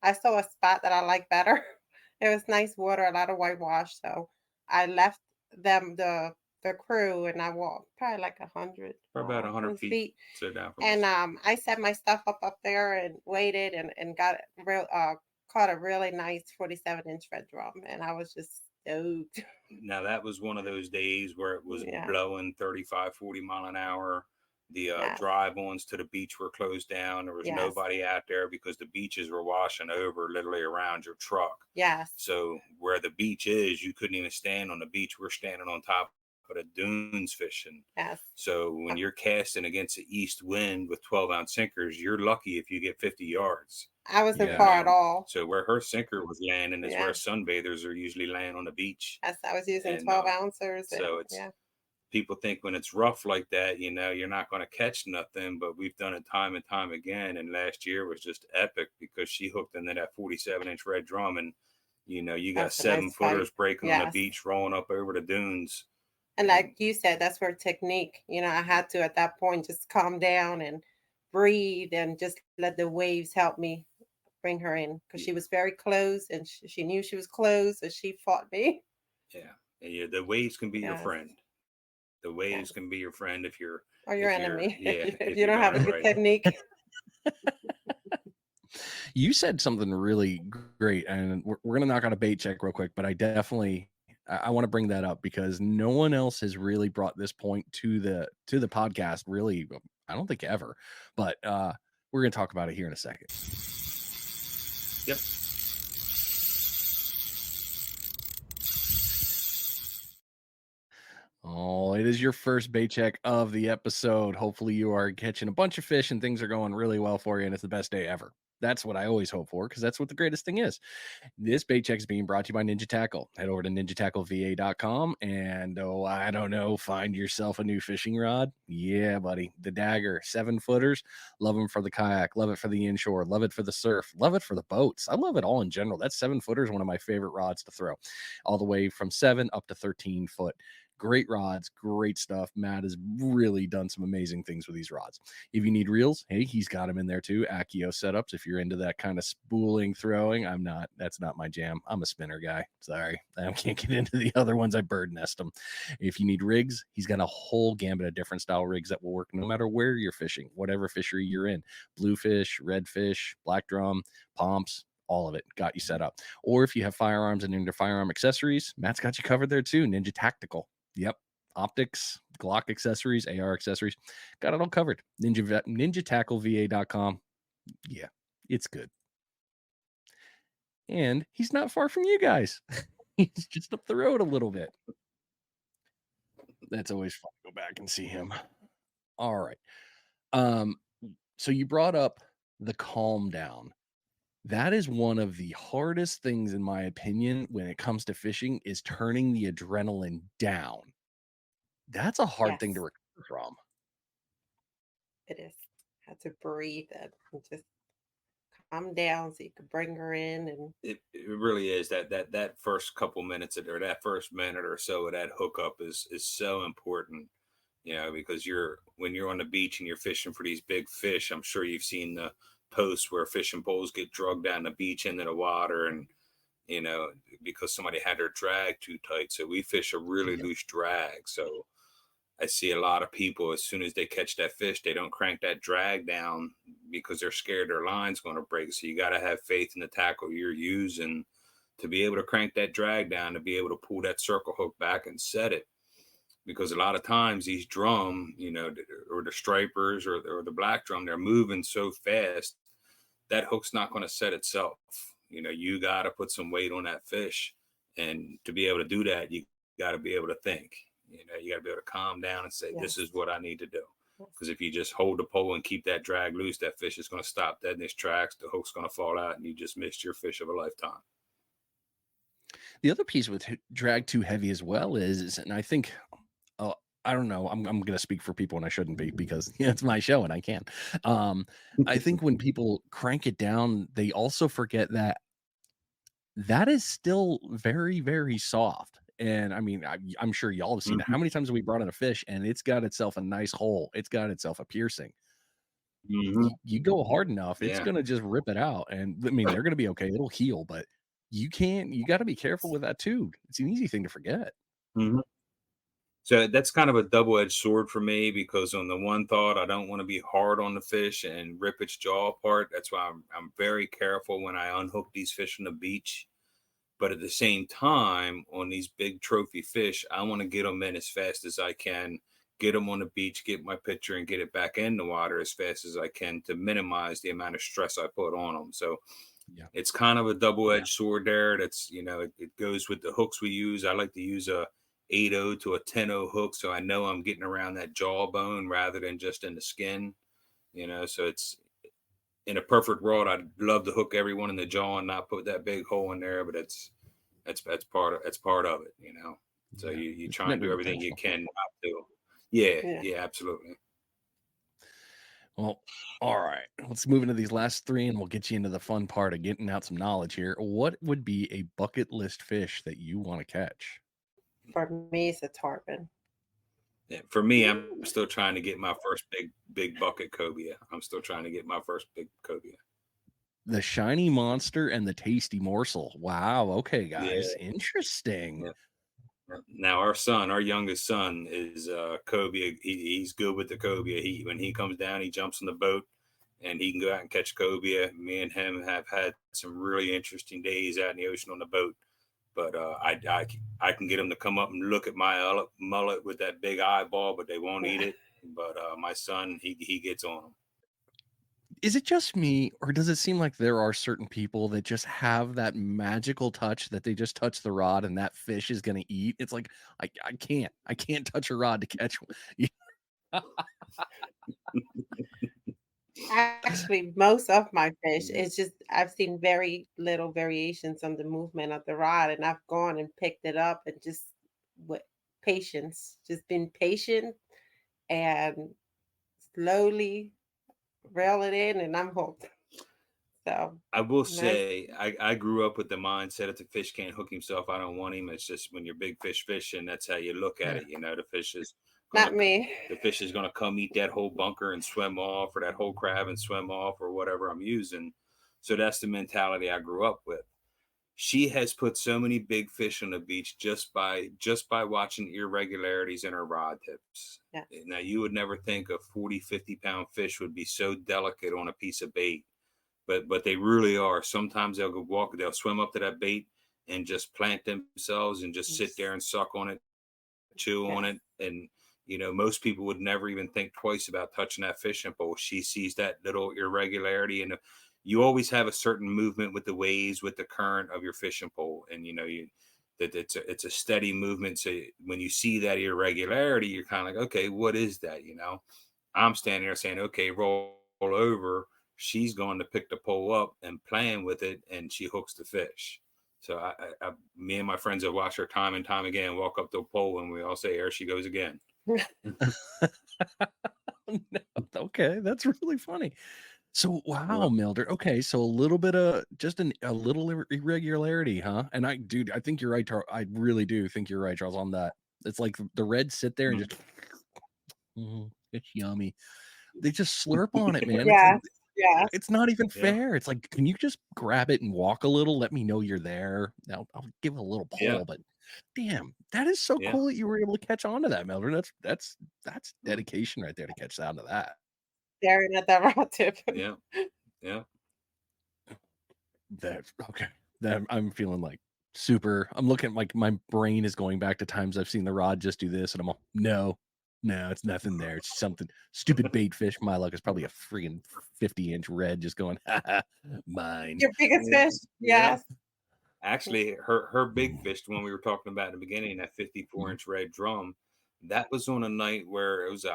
Speaker 3: I saw a spot that I like better. It was nice water, a lot of whitewash, so I left them the crew, and I walked probably like 100,
Speaker 2: For about 100 feet,
Speaker 3: feet.
Speaker 2: so down from
Speaker 3: And
Speaker 2: us.
Speaker 3: I set my stuff up there and waited and got caught a really nice 47-inch red drum, and I was just stoked.
Speaker 2: Now that was one of those days where it was
Speaker 3: Yeah.
Speaker 2: blowing 35, 40 mile an hour. The
Speaker 3: Yes.
Speaker 2: drive-ons to the beach were closed down. There was
Speaker 3: Yes.
Speaker 2: nobody out there because the beaches were washing over literally around your truck.
Speaker 3: Yes.
Speaker 2: So where the beach is, you couldn't even stand on the beach. We're standing on top of the dunes fishing.
Speaker 3: Yes.
Speaker 2: So when you're casting against the east wind with 12-ounce sinkers, you're lucky if you get 50 yards.
Speaker 3: I wasn't
Speaker 1: Yeah.
Speaker 3: far at all.
Speaker 2: So where her sinker was landing is where
Speaker 3: Yeah.
Speaker 2: sunbathers are usually laying on the beach.
Speaker 3: Yes, I was using
Speaker 2: And
Speaker 3: 12 ounces
Speaker 2: so
Speaker 3: and
Speaker 2: it's
Speaker 3: yeah.
Speaker 2: people think when it's rough like that, you're not going to catch nothing, but we've done it time and time again. And last year was just epic because she hooked into that 47-inch red drum, and you got
Speaker 3: That's a
Speaker 2: seven
Speaker 3: nice
Speaker 2: footers
Speaker 3: fight.
Speaker 2: breaking on the
Speaker 3: Yes.
Speaker 2: beach, rolling up over the dunes.
Speaker 3: And
Speaker 2: And
Speaker 3: like you said, that's where technique, I had to at that point just calm down and breathe and just let the waves help me bring her in because she was very close and she knew she was close, so she fought me.
Speaker 2: yeah, the waves can be your
Speaker 3: Yes.
Speaker 2: friend. The waves
Speaker 3: Yes.
Speaker 2: can be your friend if you're
Speaker 3: Or your
Speaker 2: if you're
Speaker 3: enemy
Speaker 2: yeah,
Speaker 3: if
Speaker 2: if
Speaker 3: you
Speaker 2: you're
Speaker 3: don't
Speaker 2: doing
Speaker 3: have a
Speaker 2: it
Speaker 3: good
Speaker 2: right.
Speaker 3: technique.
Speaker 1: You said something really great, and we're gonna knock out a bait check real quick, but I want to bring that up because no one else has really brought this point to the podcast, really, I don't think ever. But we're gonna talk about it here in a second.
Speaker 2: Yep.
Speaker 1: Oh, it is your first bait check of the episode. Hopefully, you are catching a bunch of fish and things are going really well for you, and it's the best day ever. That's what I always hope for because that's what the greatest thing is. This bait check is being brought to you by Ninja Tackle. Head over to ninjatackleva.com and I don't know, find yourself a new fishing rod. Yeah, buddy. The Dagger, 7-footers. Love them for the kayak. Love it for the inshore. Love it for the surf. Love it for the boats. I love it all in general. That 7-footer is one of my favorite rods to throw, all the way from 7 up to 13 foot. Great rods, great stuff. Matt has really done some amazing things with these rods. If you need reels, hey, he's got them in there too. Accio setups. If you're into that kind of spooling throwing, I'm not. That's not my jam. I'm a spinner guy. Sorry, I can't get into the other ones. I bird nest them. If you need rigs, he's got a whole gambit of different style rigs that will work no matter where you're fishing, whatever fishery you're in. Bluefish, redfish, black drum, pomps. All of it got you set up. Or if you have firearms and into firearm accessories, Matt's got you covered there too. Ninja Tactical. Yep. Optics, Glock accessories, AR accessories. Got it all covered. NinjaTackleVA.com. Yeah, it's good. And he's not far from you guys. He's just up the road a little bit. That's always fun to go back and see him. All right. So you brought up the calm down. That is one of the hardest things, in my opinion, when it comes to fishing, is turning the adrenaline down. That's a hard thing to
Speaker 3: Yes,
Speaker 1: recover from.
Speaker 3: it is. Had to breathe and just calm down so you could bring her in and
Speaker 2: It really is that first couple minutes or that first minute or so of that hookup is so important, because when you're on the beach and you're fishing for these big fish. I'm sure you've seen the posts where fishing poles get drugged down the beach into the water, and you know because somebody had their drag too tight. So we fish a really
Speaker 1: Yep.
Speaker 2: loose drag. So I see a lot of people, as soon as they catch that fish, they don't crank that drag down because they're scared their line's going to break. So you got to have faith in the tackle you're using to be able to crank that drag down, to be able to pull that circle hook back and set it. Because a lot of times these drum, or the stripers or the black drum, they're moving so fast that hook's not going to set itself. You got to put some weight on that fish. And to be able to do that, you got to be able to think. You got to be able to calm down and say, this
Speaker 3: yes,
Speaker 2: is what I need to do.
Speaker 3: yes,
Speaker 2: Because if you just hold the pole and keep that drag loose, that fish is going to stop dead in its tracks. The hook's going to fall out, and you just missed your fish of a lifetime.
Speaker 1: The other piece with drag too heavy as well and I think, uh, I don't know, I'm going to speak for people and I shouldn't be because it's my show and I can. Um, I think when people crank it down, they also forget that that is still very, very soft. And I mean, I'm sure y'all have seen it.
Speaker 2: Mhm,
Speaker 1: How many times have we brought in a fish and it's got itself a nice hole? It's got itself a piercing.
Speaker 2: mhm.
Speaker 1: You go hard enough, it's
Speaker 2: Yeah.
Speaker 1: going to just rip it out. And I mean, they're going to be okay. It'll heal, but you got to be careful with that too. It's an easy thing to forget.
Speaker 2: Mhm. So that's kind of a double-edged sword for me, because on the one thought, I don't want to be hard on the fish and rip its jaw apart. That's why I'm very careful when I unhook these fish on the beach. But at the same time, on these big trophy fish, I want to get them in as fast as I can, get them on the beach, get my picture, and get it back in the water as fast as I can to minimize the amount of stress I put on them. So
Speaker 1: Yeah.
Speaker 2: it's kind of a double-edged sword there. That's, it goes with the hooks we use. I like to use a 8.0 to a 10.0 hook, so I know I'm getting around that jawbone rather than just in the skin. So it's, in a perfect world, I'd love to hook everyone in the jaw and not put that big hole in there, but that's part of it. So
Speaker 1: Yeah.
Speaker 2: you
Speaker 1: It's
Speaker 2: try and
Speaker 1: never
Speaker 2: do everything you
Speaker 1: intentional.
Speaker 2: can not to. Yeah,
Speaker 3: yeah.
Speaker 2: yeah, absolutely.
Speaker 1: Well, all right. Let's move into these last three and we'll get you into the fun part of getting out some knowledge here. What would be a bucket list fish that you want to catch?
Speaker 3: For me, it's a tarpon.
Speaker 2: Yeah, for me, I'm still trying to get my first big bucket cobia. I'm still trying to get my first big cobia.
Speaker 1: The shiny monster and the tasty morsel. Wow. Okay, guys.
Speaker 2: Yeah,
Speaker 1: Interesting.
Speaker 2: yeah. Now our youngest son is cobia. He's good with the cobia. When he comes down, he jumps in the boat and he can go out and catch cobia. Me and him have had some really interesting days out in the ocean on the boat. But I can get him to come up and look at my mullet with that big eyeball, but they won't eat it. But my son, he gets on them.
Speaker 1: Is it just me, or does it seem like there are certain people that just have that magical touch that they just touch the rod and that fish is going to eat? It's like, I can't touch a rod to catch one.
Speaker 3: Actually, most of my fish,
Speaker 1: Yeah.
Speaker 3: it's just I've seen very little variations on the movement of the rod, and I've gone and picked it up and just with patience, just been patient and slowly reel it in, and I'm hooked. So,
Speaker 2: I will
Speaker 3: nice.
Speaker 2: say I grew up with the mindset if the fish can't hook himself, I don't want him. It's just when you're big fish fishing, that's how you look at
Speaker 1: Yeah.
Speaker 2: it. You know,
Speaker 3: Not
Speaker 2: gonna
Speaker 3: me.
Speaker 2: the fish is gonna come eat that whole bunker and swim off, or that whole crab and swim off, or whatever I'm using. So that's the mentality I grew up with. She has put so many big fish on the beach just by watching irregularities in her rod tips.
Speaker 3: Yes.
Speaker 2: Now you would never think a 40, 50 pound fish would be so delicate on a piece of bait, but they really are. Sometimes they'll swim up to that bait and just plant themselves and just sit
Speaker 3: Yes.
Speaker 2: there and suck on it, chew on
Speaker 3: Yes.
Speaker 2: it. And most people would never even think twice about touching that fishing pole. She sees that little irregularity, and you always have a certain movement with the waves, with the current of your fishing pole, and that it's a steady movement. So when you see that irregularity, you're kind of like, okay, what is that? I'm standing there saying, okay, roll over. She's going to pick the pole up and playing with it, and she hooks the fish. So me and my friends have watched her time and time again walk up to a pole, and we all say, "There she goes again."
Speaker 1: No, okay, that's really funny. So, wow,
Speaker 2: Yep.
Speaker 1: Mildred. Okay, so a little bit of just a little irregularity, huh? And dude, I think you're right, Charles. I really do think you're right, Charles, on that. It's like the reds sit there and
Speaker 2: Mhm.
Speaker 1: just, it's yummy. They just slurp on it, man. It's like
Speaker 3: Yes. Yes.
Speaker 1: it's not even
Speaker 2: Yeah,
Speaker 1: fair. It's like, can you just grab it and walk a little? Let me know you're there. Now I'll give it a little
Speaker 2: yeah,
Speaker 1: pull, but damn, that is so
Speaker 2: yeah.
Speaker 1: cool that you were able to catch on to that, Mildred. That's dedication right there to catch on to that.
Speaker 3: Staring at that rod tip.
Speaker 2: Yeah, yeah,
Speaker 1: That okay. That I'm feeling like super. I'm looking like my brain is going back to times I've seen the rod just do this, and I'm all, no, no, it's nothing there. It's something stupid bait fish. My luck is probably a freaking 50-inch red just going, ha ha, mine.
Speaker 3: Your biggest
Speaker 2: yeah,
Speaker 3: fish?
Speaker 2: yeah.
Speaker 3: Yes.
Speaker 2: Actually, her big fish, the one we were talking about in the beginning, that 54
Speaker 1: Mhm.
Speaker 2: inch red drum, that was on a night where it was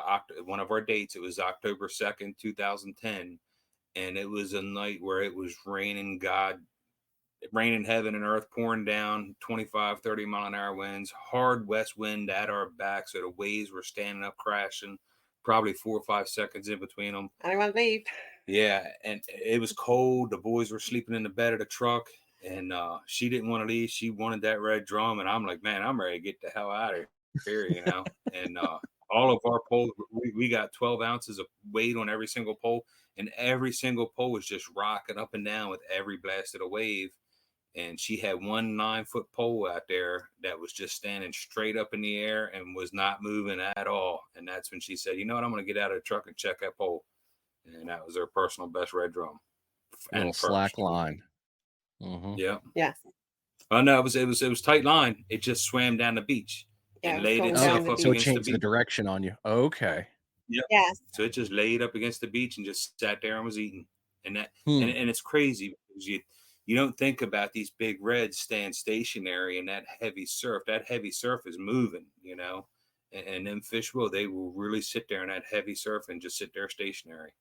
Speaker 2: one of our dates. It was October 2nd, 2010, and it was a night where it was raining. Raining heaven and earth, pouring down 25, 30 mile an hour winds, hard west wind at our back. So the waves were standing up, crashing, probably 4 or 5 seconds in between them.
Speaker 3: I don't want to leave.
Speaker 2: Yeah. And it was cold. The boys were sleeping in the bed of the truck, and she didn't want to leave. She wanted that red drum. And I'm like, man, I'm ready to get the hell out of here. And all of our poles, we got 12 ounces of weight on every single pole, and every single pole was just rocking up and down with every blast of the wave. And she had one 9 foot pole out there that was just standing straight up in the air and was not moving at all. And that's when she said, "You know what? I'm going to get out of the truck and check that pole." And that was her personal best red drum,
Speaker 1: Little
Speaker 2: and
Speaker 1: slack
Speaker 2: first.
Speaker 1: line. Hmm.
Speaker 2: Yeah.
Speaker 3: Yes.
Speaker 2: Oh no, it was tight line. It just swam down the beach
Speaker 3: Yeah,
Speaker 2: and
Speaker 3: it was
Speaker 2: laid
Speaker 3: going down
Speaker 1: Okay,
Speaker 2: itself
Speaker 3: the
Speaker 2: up
Speaker 1: so it
Speaker 3: beach.
Speaker 2: against the
Speaker 1: changed the
Speaker 2: beach.
Speaker 1: direction on you. Okay.
Speaker 2: Yep.
Speaker 3: Yes.
Speaker 2: So it just laid up against the beach and just sat there and was eating. And that and,
Speaker 1: Hmm.
Speaker 2: and it's crazy because you don't think about these big reds staying stationary in that heavy surf. That heavy surf is moving. And them fish they will really sit there in that heavy surf and just sit there stationary.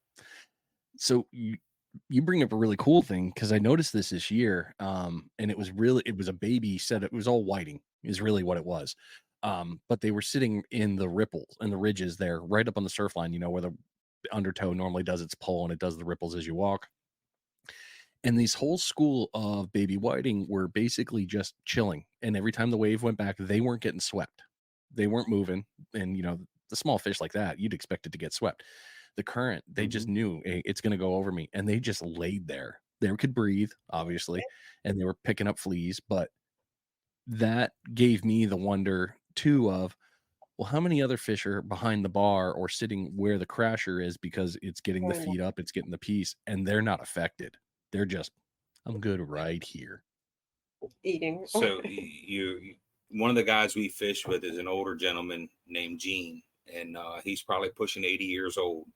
Speaker 1: So you bring up a really cool thing because I noticed this year, and it was a baby set. It was all whiting is really what it was, but they were sitting in the ripples and the ridges there, right up on the surf line. You know where the undertow normally does its pull and it does the ripples as you walk. And these whole school of baby whiting were basically just chilling. And every time the wave went back, they weren't getting swept. They weren't moving. And the small fish like that, you'd expect it to get swept. The current, they just
Speaker 2: Mhm.
Speaker 1: knew, "Hey, it's going to go over me," and they just laid there. They could breathe, obviously, and they were picking up fleas. But that gave me the wonder too of, well, how many other fish are behind the bar or sitting where the crasher is because it's getting the
Speaker 3: Going
Speaker 1: feet up, it's getting the piece, and they're not affected. They're just, I'm good right here.
Speaker 3: Eating.
Speaker 2: So one of the guys we fish with is an older gentleman named Gene, and he's probably pushing 80 years old.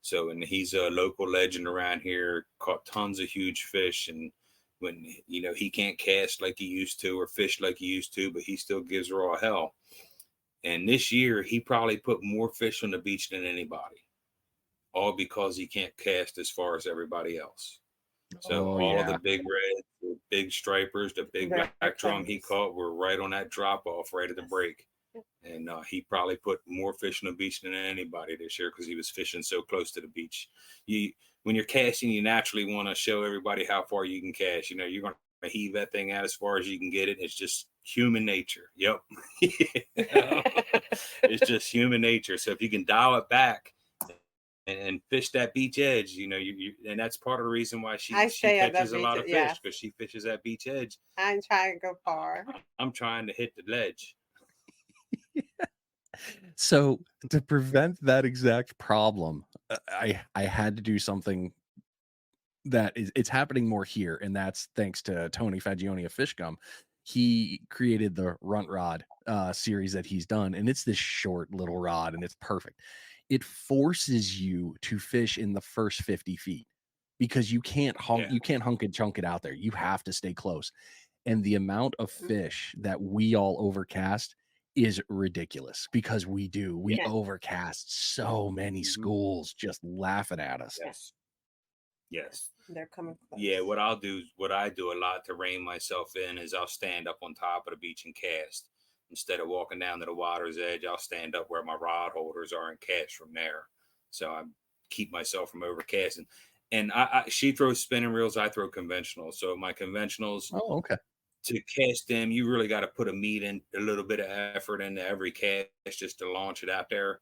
Speaker 2: So, and he's a local legend around here. Caught tons of huge fish, and when he can't cast like he used to or fish like he used to, but he still gives raw hell. And this year, he probably put more fish on the beach than anybody. all because he can't cast as far as everybody else. So
Speaker 1: Oh
Speaker 2: all of the
Speaker 1: yeah.
Speaker 2: big reds, the big stripers, the big
Speaker 3: Red
Speaker 2: black drum he
Speaker 3: covers.
Speaker 2: caught were right on that drop off right at the
Speaker 3: Yes.
Speaker 2: break. And he probably put more fish on the beach than anybody this year because he was fishing so close to the beach. You, when you're casting, you naturally want to show everybody how far you can cast. You know, you're going to heave that thing out as far as you can get it. It's just human nature. Yep. It's just human nature. So if you can dial it back and fish that beach edge, you know, and that's part of the reason why
Speaker 3: I
Speaker 2: she
Speaker 3: stay at the
Speaker 2: catches a
Speaker 3: beach.
Speaker 2: lot of fish
Speaker 3: Yes.
Speaker 2: because she fishes that beach edge.
Speaker 3: I ain't trying to go far.
Speaker 2: I'm trying to hit the ledge.
Speaker 1: So to prevent that exact problem, I had to do something that it's happening more here, and that's thanks to Tony Fagioni of Fish Gum. He created the Runt Rod series that he's done, and it's this short little rod, and it's perfect. It forces you to fish in the first 50 feet because
Speaker 2: Yeah.
Speaker 1: you can't hunk and chunk it out there. You have to stay close. And the amount of
Speaker 3: Mm,
Speaker 1: fish that we all overcast is ridiculous because we
Speaker 3: yeah.
Speaker 1: overcast so many
Speaker 2: Mhm.
Speaker 1: schools just laughing at us.
Speaker 3: Yeah.
Speaker 2: Yes. Yes.
Speaker 3: They're coming
Speaker 2: Yeah,
Speaker 3: close.
Speaker 2: what I do a lot to rein myself in is I'll stand up on top of the beach and cast. Instead of walking down to the water's edge, I'll stand up where my rod holders are and cast from there. So I keep myself from overcasting. And she throws spinning reels, I throw conventional. So my conventionals,
Speaker 1: Oh, okay.
Speaker 2: to cast them, you really got to put a little bit of effort into every cast just to launch it out there.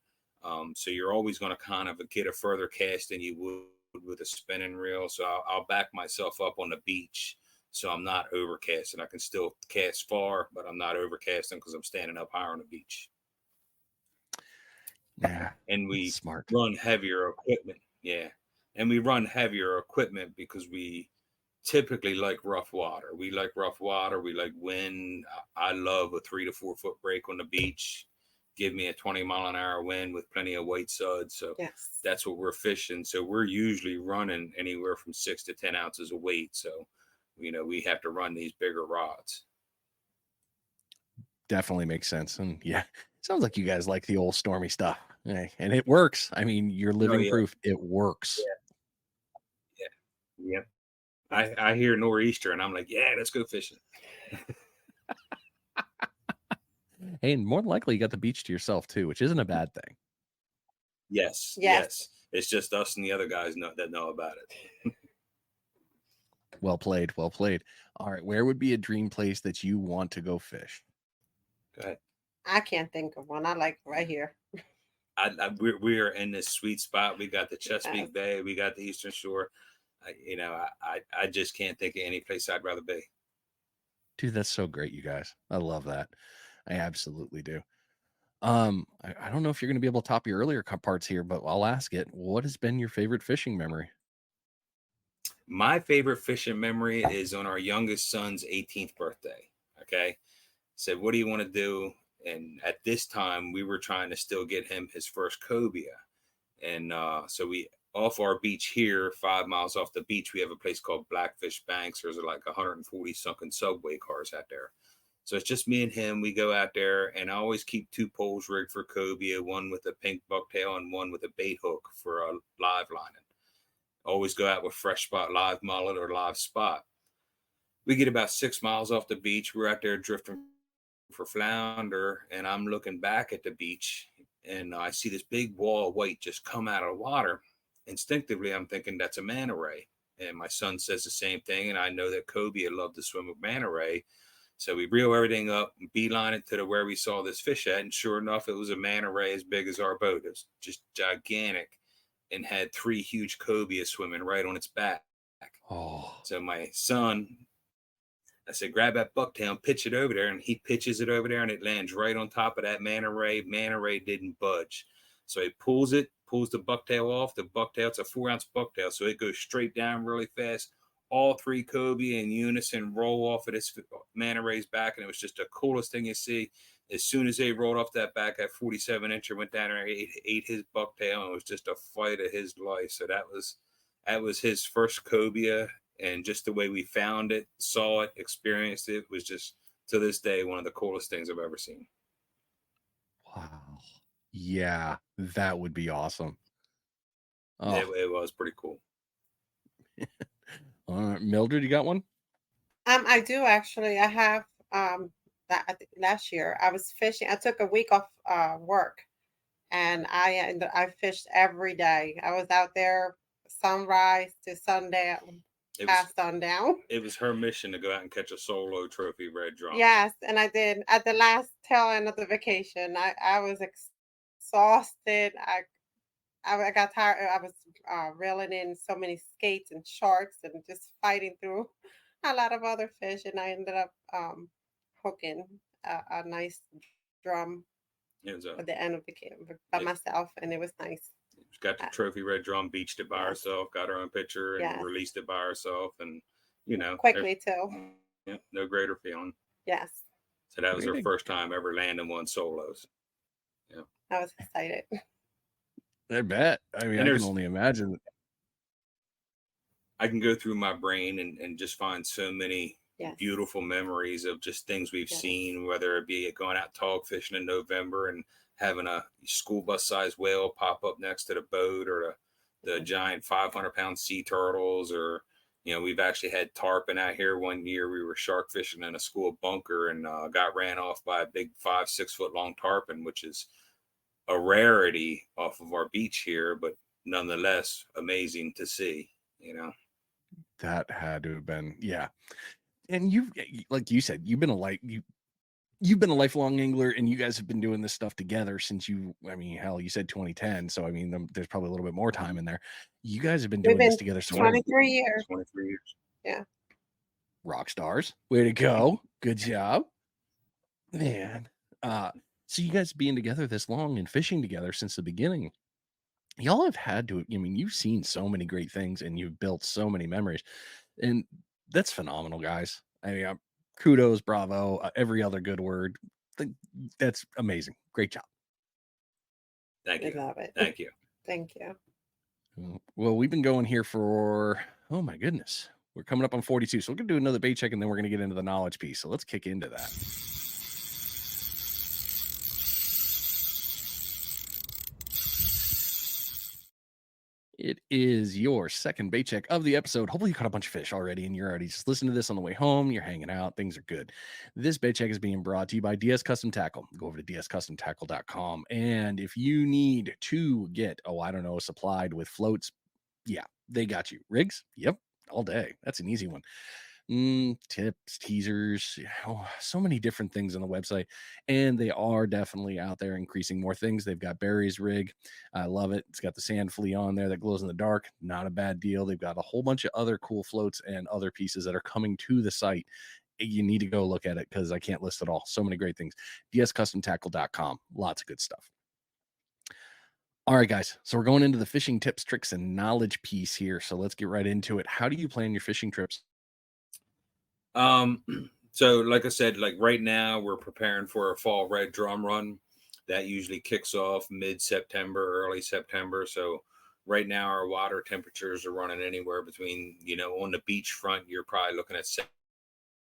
Speaker 2: So you're always going to kind of get a further cast than you would with a spinning reel. So I'll back myself up on the beach. So I'm not overcasting. I can still cast far, but I'm not overcasting because I'm standing up higher on the beach.
Speaker 1: Yeah,
Speaker 2: And
Speaker 1: that's
Speaker 2: we
Speaker 1: smart.
Speaker 2: run heavier equipment. Yeah. And we run heavier equipment because we typically like rough water. We like rough water. We like wind. I love a 3 to 4 foot break on the beach. Give me a 20-mile-an-hour wind with plenty of white suds. So
Speaker 3: Yes.
Speaker 2: that's what we're fishing. So we're usually running anywhere from 6 to 10 ounces of weight. So, you know, we have to run these bigger rods.
Speaker 1: Definitely makes sense. And yeah, sounds like you guys like the old stormy stuff. And it works. I mean, you're
Speaker 2: Oh
Speaker 1: living
Speaker 2: yeah,
Speaker 1: proof it works.
Speaker 2: yeah, yeah, yeah. I hear nor'easter and I'm like, yeah, let's go fishing.
Speaker 1: Hey, and more than likely you got the beach to yourself too, which isn't a bad thing.
Speaker 2: Yes,
Speaker 3: Yes.
Speaker 2: yes. It's just us and the other guys that know about it.
Speaker 1: Well played. Well played. All right. Where would be a dream place that you want to go fish?
Speaker 2: Go ahead.
Speaker 3: I can't think of one. I like right here.
Speaker 2: We're in this sweet spot. We got the
Speaker 3: Yes.
Speaker 2: Chesapeake Bay. We got the Eastern Shore. I just can't think of any place I'd rather be.
Speaker 1: Dude, that's so great, you guys. I love that. I absolutely do. I don't know if you're going to be able to top your earlier parts here, but I'll ask it. What has been your favorite fishing memory?
Speaker 2: My favorite fishing memory is on our youngest son's 18th birthday. Okay. Said, what do you want to do? And at this time, we were trying to still get him his first cobia. And so we, off our beach here, 5 miles off the beach, we have a place called Blackfish Banks. There's like 140 sunken subway cars out there. So it's just me and him. We go out there, and I always keep two poles rigged for cobia, one with a pink bucktail and one with a bait hook for a live lining. Always go out with fresh spot, live mullet, or live spot. We get about 6 miles off the beach. We're out there drifting for flounder, and I'm looking back at the beach, and I see this big wall of white just come out of the water. Instinctively, I'm thinking that's a manta ray. And my son says the same thing, and I know that Kobe loved to swim with manta ray. So we reel everything up, beeline it to where we saw this fish at, and sure enough, it was a manta ray as big as our boat. It was just gigantic, and had three huge cobia swimming right on its back.
Speaker 1: Oh,
Speaker 2: So my son, I said, grab that bucktail and pitch it over there. And he pitches it over there and it lands right on top of that manta ray. Manta ray didn't budge. So he pulls the bucktail off. The bucktail, it's a 4 ounce bucktail. So it goes straight down really fast. All three cobia in unison roll off of this manta ray's back. And it was just the coolest thing you see. As soon as they rolled off that back, that 47-incher went down there and ate his bucktail. And it was just a fight of his life. So that was his first cobia, and just the way we found it, saw it, experienced it was just to this day one of the coolest things I've ever seen.
Speaker 1: wow. Yeah, that would be awesome. Oh,
Speaker 2: it was pretty cool.
Speaker 1: all right. Mildred, you got one?
Speaker 3: I do actually. I have that I think last year I was fishing. I took a week off work and I fished every day. I was out there sunrise to sundown,
Speaker 2: It was
Speaker 3: past sundown.
Speaker 2: it was her mission to go out and catch a solo trophy red drum.
Speaker 3: Yes, and I did at the last tail end of the vacation. I was exhausted. I got tired. I was reeling in so many skates and sharks and just fighting through a lot of other fish, and I ended up hooking a nice drum
Speaker 2: It was a
Speaker 3: at the end of the camp by
Speaker 2: it,
Speaker 3: myself, and it was nice.
Speaker 2: she got the
Speaker 3: Uh,
Speaker 2: trophy red drum, beached it by
Speaker 3: yes,
Speaker 2: herself, got her own picture, and
Speaker 3: yes,
Speaker 2: released it by herself, and there's
Speaker 3: quickly too.
Speaker 2: no greater feeling.
Speaker 3: Yes,
Speaker 2: So that was
Speaker 1: Way
Speaker 2: her
Speaker 1: to,
Speaker 2: first time ever landing one solos. Yeah,
Speaker 3: I was excited.
Speaker 1: I bet. I mean,
Speaker 2: and
Speaker 1: I can
Speaker 2: there's
Speaker 1: only imagine.
Speaker 2: I can go through my brain and just find so many
Speaker 3: Yes,
Speaker 2: beautiful memories of just things we've
Speaker 3: yes,
Speaker 2: seen, whether it be going out tog fishing in November and having a school bus sized whale pop up next to the boat, or the
Speaker 3: yes.
Speaker 2: giant 500-pound sea turtles, or we've actually had tarpon out here. One year we were shark fishing in a school bunker and got ran off by a big 5-6 foot long tarpon, which is a rarity off of our beach here, but nonetheless amazing to see.
Speaker 1: That had to have been, yeah. And you've, like you said, you've been a lifelong angler, and you guys have been doing this stuff together since I mean, hell, you said 2010, so I mean, there's probably a little bit more time in there. You guys have been
Speaker 3: We've
Speaker 1: doing this
Speaker 3: been
Speaker 1: together, so
Speaker 3: 23 years.
Speaker 2: 23 years.
Speaker 3: Yeah.
Speaker 1: rock stars. Way to go. Good job, man. Uh, so you guys being together this long and fishing together since the beginning, y'all have had to. I mean, you've seen so many great things, and you've built so many memories, and that's phenomenal, guys. I mean, kudos, bravo, every other good word. Th- That's amazing. Great job.
Speaker 2: Thank
Speaker 3: We
Speaker 2: you.
Speaker 3: love it.
Speaker 2: Thank you.
Speaker 3: Thank you.
Speaker 1: Well, we've been going here for, oh my goodness, we're coming up on 42. So we're going to do another bait check, and then we're going to get into the knowledge piece. So let's kick into that. It is your second bait check of the episode. Hopefully, you caught a bunch of fish already, and you're already just listening to this on the way home. You're hanging out. Things are good. This bait check is being brought to you by DS Custom Tackle. Go over to dscustomtackle.com. And if you need to get, I don't know, supplied with floats, yeah, they got you. Rigs? Yep, all day. That's an easy one. Tips, teasers, so many different things on the website, and they are definitely out there increasing more things. They've got Barry's rig. I love it. It's got the sand flea on there that glows in the dark. Not a bad deal. They've got a whole bunch of other cool floats and other pieces that are coming to the site. You need to go look at it because I can't list it all. So many great things. dscustomtackle.com. Lots of good stuff. All right, guys. So we're going into the fishing tips, tricks, and knowledge piece here. So let's get right into it. How do you plan your fishing trips?
Speaker 2: So like I said, like right now we're preparing for a fall red drum run that usually kicks off mid-September, early September. So right now our water temperatures are running anywhere between, on the beach front, you're probably looking at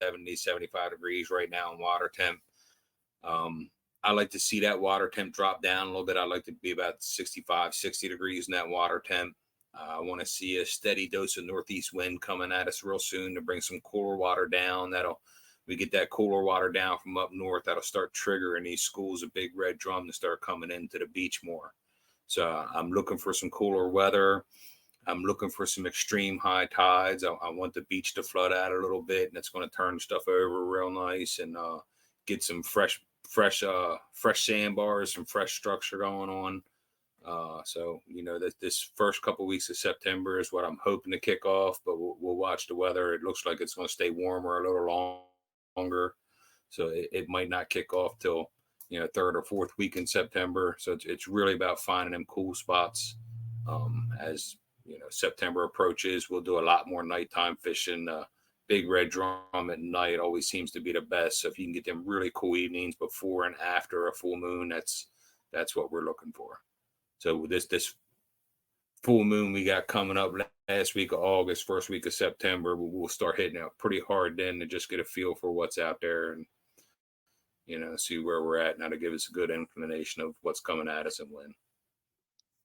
Speaker 2: 70, 75 degrees right now in water temp. I like to see that water temp drop down a little bit. I like to be about 65, 60 degrees in that water temp. I want to see a steady dose of northeast wind coming at us real soon to bring some cooler water down. We get that cooler water down from up north. That'll start triggering these schools of big red drum to start coming into the beach more. So I'm looking for some cooler weather. I'm looking for some extreme high tides. I want the beach to flood out a little bit, and it's going to turn stuff over real nice and get some fresh sandbars, some fresh structure going on. So this first couple of weeks of September is what I'm hoping to kick off, but we'll watch the weather. It looks like it's going to stay warmer a little longer, so it might not kick off till third or fourth week in September. So it's really about finding them cool spots. As September approaches, we'll do a lot more nighttime fishing. Big red drum at night always seems to be the best. So if you can get them really cool evenings before and after a full moon, that's what we're looking for. So this full moon we got coming up last week of August, first week of September, we'll start hitting out pretty hard then to just get a feel for what's out there and see where we're at now to give us a good inclination of what's coming at us and when.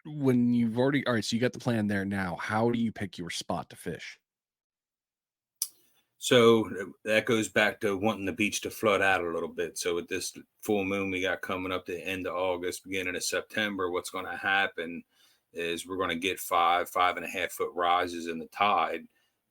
Speaker 1: when you've already all right, so you got the plan there now. How do you pick your spot to fish?
Speaker 2: So that goes back to wanting the beach to flood out a little bit. So with this full moon we got coming up to the end of August, beginning of September, what's going to happen is we're going to get 5.5 foot rises in the tide,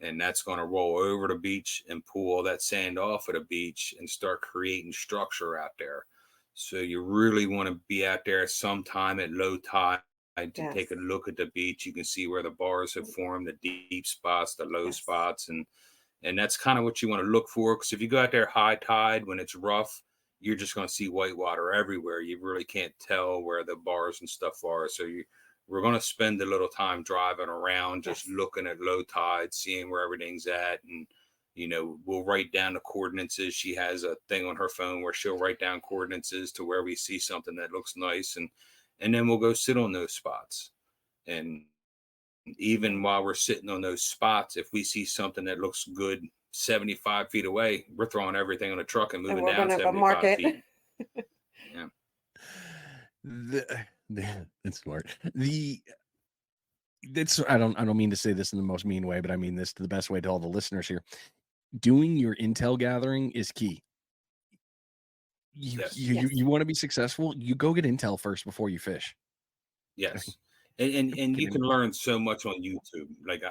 Speaker 2: and that's going to roll over the beach and pull all that sand off of the beach and start creating structure out there. So you really want to be out there sometime at low tide to take a
Speaker 3: Yes.
Speaker 2: look at the beach. You can see where the bars have formed, the deep spots, the low
Speaker 3: Yes.
Speaker 2: spots, and that's kind of what you want to look for. Because if you go out there high tide when it's rough, you're just going to see white water everywhere. You really can't tell where the bars and stuff are. So we're going to spend a little time driving around, just
Speaker 3: Yes.
Speaker 2: looking at low tide, seeing where everything's at, and we'll write down the coordinates. She has a thing on her phone where she'll write down coordinates to where we see something that looks nice, and then we'll go sit on those spots. And even while we're sitting on those spots, if we see something that looks good 75 feet away, we're throwing everything on a truck and
Speaker 3: And
Speaker 2: moving
Speaker 3: we're
Speaker 2: down
Speaker 3: gonna go
Speaker 2: 75
Speaker 3: market.
Speaker 2: feet. Yeah.
Speaker 1: That's smart. I don't mean to say this in the most mean way, but I mean this to the best way to all the listeners here. Doing your intel gathering is key. You
Speaker 2: Yes.
Speaker 1: you you,
Speaker 3: Yes.
Speaker 1: you want to be successful, you go get intel first before you fish.
Speaker 2: Yes. And you
Speaker 1: Getting
Speaker 2: can learn so much on YouTube. Like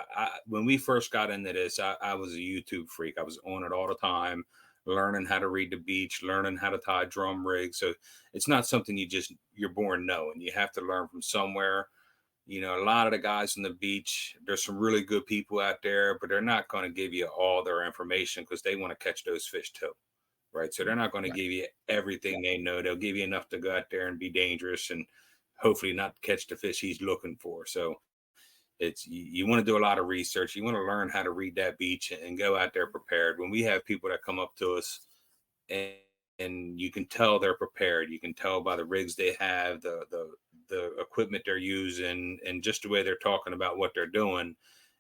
Speaker 2: when we first got into this, I was a YouTube freak. I was on it all the time, learning how to read the beach, learning how to tie drum rigs. So it's not something you're born knowing. You have to learn from somewhere. A lot of the guys on the beach, there's some really good people out there, but they're not going to give you all their information because they want to catch those fish too. Right. So they're not going to
Speaker 1: right.
Speaker 2: give you everything they know. They'll give you enough to go out there and be dangerous and hopefully not catch the fish he's looking for. So you want to do a lot of research. You want to learn how to read that beach and go out there prepared. When we have people that come up to us and you can tell they're prepared. You can tell by the rigs they have, the equipment they're using, and just the way they're talking about what they're doing.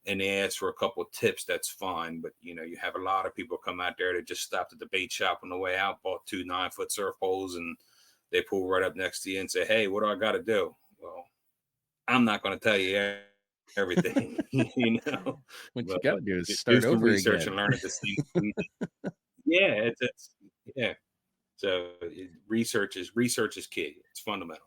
Speaker 2: And they ask for a couple of tips, that's fine. But you have a lot of people come out there that just stopped at the bait shop on the way out, bought 2 9 foot surf poles, and they pull right up next to you and say, "Hey, what do I got to do?" Well, I'm not going to tell you everything,
Speaker 1: What you
Speaker 2: but
Speaker 1: got to do is
Speaker 2: do
Speaker 1: start
Speaker 2: some
Speaker 1: over
Speaker 2: research
Speaker 1: again.
Speaker 2: and learn at the same speed. Yeah, yeah. So research is key. It's fundamental.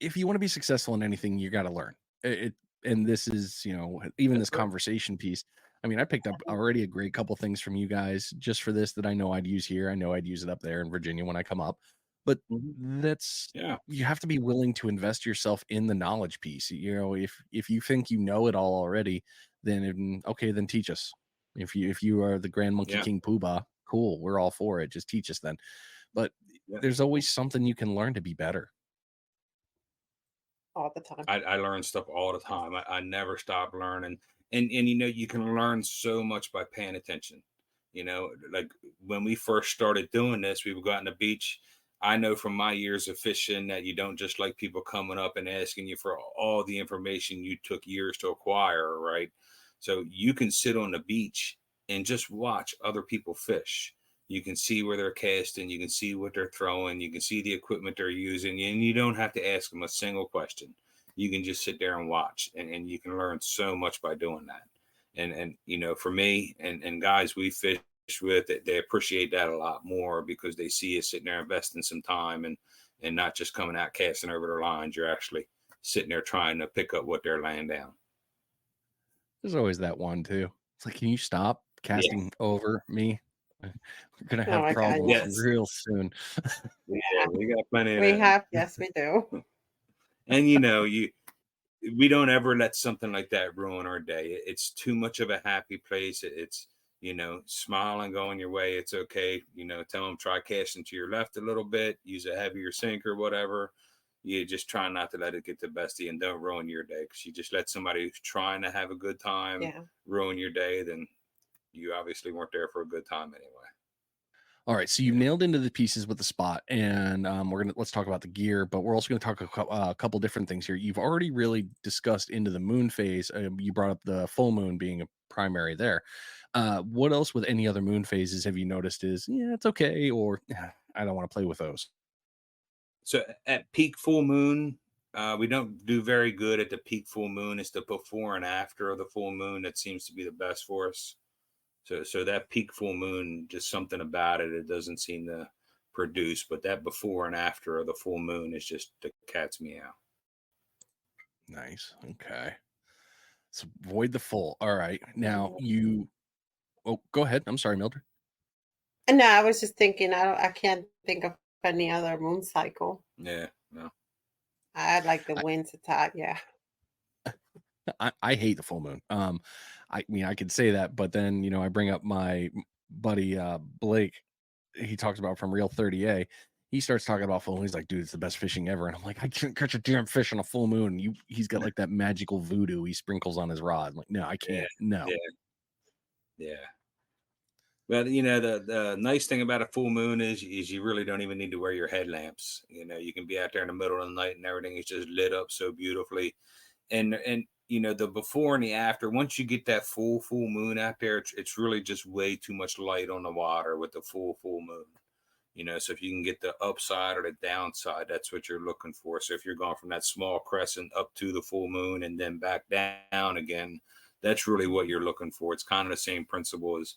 Speaker 1: If you want to be successful in anything, you got to learn it. And this is, even
Speaker 2: That's
Speaker 1: this
Speaker 2: right.
Speaker 1: conversation piece. I mean, I picked up already a great couple things from you guys just for this that I know I'd use here. I know I'd use it up there in Virginia when I come up. But
Speaker 2: Mhm.
Speaker 1: that's
Speaker 2: Yeah,
Speaker 1: you have to be willing to invest yourself in the knowledge piece. If you think you know it all already, then okay, then teach us. If you are the Grand Monkey
Speaker 2: yeah,
Speaker 1: King Poobah, cool, we're all for it. Just teach us then. But
Speaker 2: yeah.
Speaker 1: there's always something you can learn to be better.
Speaker 3: All the time.
Speaker 2: I learn stuff all the time. I never stop learning, and you can learn so much by paying attention. Like when we first started doing this, we would go out on the beach. I know from my years of fishing that you don't just like people coming up and asking you for all the information you took years to acquire, right? So you can sit on the beach and just watch other people fish. You can see where they're casting, you can see what they're throwing, you can see the equipment they're using, and you don't have to ask them a single question. You can just sit there and watch, and you can learn so much by doing that. And for me and guys we fish with it, they appreciate that a lot more because they see us sitting there investing some time and not just coming out casting over their lines. You're actually sitting there trying to pick up what they're laying down.
Speaker 1: There's always that one too. It's like, "Can you stop
Speaker 2: Yeah.
Speaker 1: casting over me? We're gonna
Speaker 3: Oh
Speaker 1: have
Speaker 3: my God,
Speaker 1: problems
Speaker 2: Yes.
Speaker 3: yes.
Speaker 1: real soon."
Speaker 2: Yeah, we got plenty of
Speaker 3: We
Speaker 2: them.
Speaker 3: have, yes, we do.
Speaker 2: And we don't ever let something like that ruin our day. It's too much of a happy place. It's smile and go on your way. It's okay. Tell them try casting to your left a little bit, use a heavier sink or whatever. You just try not to let it get the best of you and don't ruin your day. Because you just let somebody who's trying to have a good time
Speaker 3: Yeah.
Speaker 2: ruin your day, then you obviously weren't there for a good time anyway.
Speaker 1: All right, so you've
Speaker 2: Yeah.
Speaker 1: nailed into the pieces with the spot, and let's talk about the gear, but we're also gonna talk a couple different things here. You've already really discussed into the moon phase. You brought up the full moon being a primary there. What else with any other moon phases have you noticed is it's okay, or I don't want to play with those.
Speaker 2: So at peak full moon, We don't do very good at the peak full moon. It's the before and after of the full moon that seems to be the best for us. So that peak full moon, just something about it, it doesn't seem to produce. But that before and after of the full moon is just the cat's meow.
Speaker 1: Nice. Okay. So avoid the full. All right. Now
Speaker 3: Mhm.
Speaker 1: you. Oh, go ahead. I'm sorry, Mildred.
Speaker 3: And no, I was just thinking, I can't think of any other moon cycle.
Speaker 2: Yeah, no.
Speaker 3: I like the winter time. Yeah.
Speaker 1: I hate the full moon. I mean, I could say that, but then I bring up my buddy Blake. He talks about from Real 30A. He starts talking about full moon. He's like, dude, it's the best fishing ever. And I'm like, I can't catch a damn fish on a full moon. He's got like that magical voodoo he sprinkles on his rod. I'm like, no, I
Speaker 2: Yeah,
Speaker 1: can't. No.
Speaker 2: yeah, yeah. Well, the nice thing about a full moon is you really don't even need to wear your headlamps. You can be out there in the middle of the night and everything is just lit up so beautifully. And the before and the after, once you get that full moon out there, it's really just way too much light on the water with the full moon. So if you can get the upside or the downside, that's what you're looking for. So if you're going from that small crescent up to the full moon and then back down again, that's really what you're looking for. It's kind of the same principle as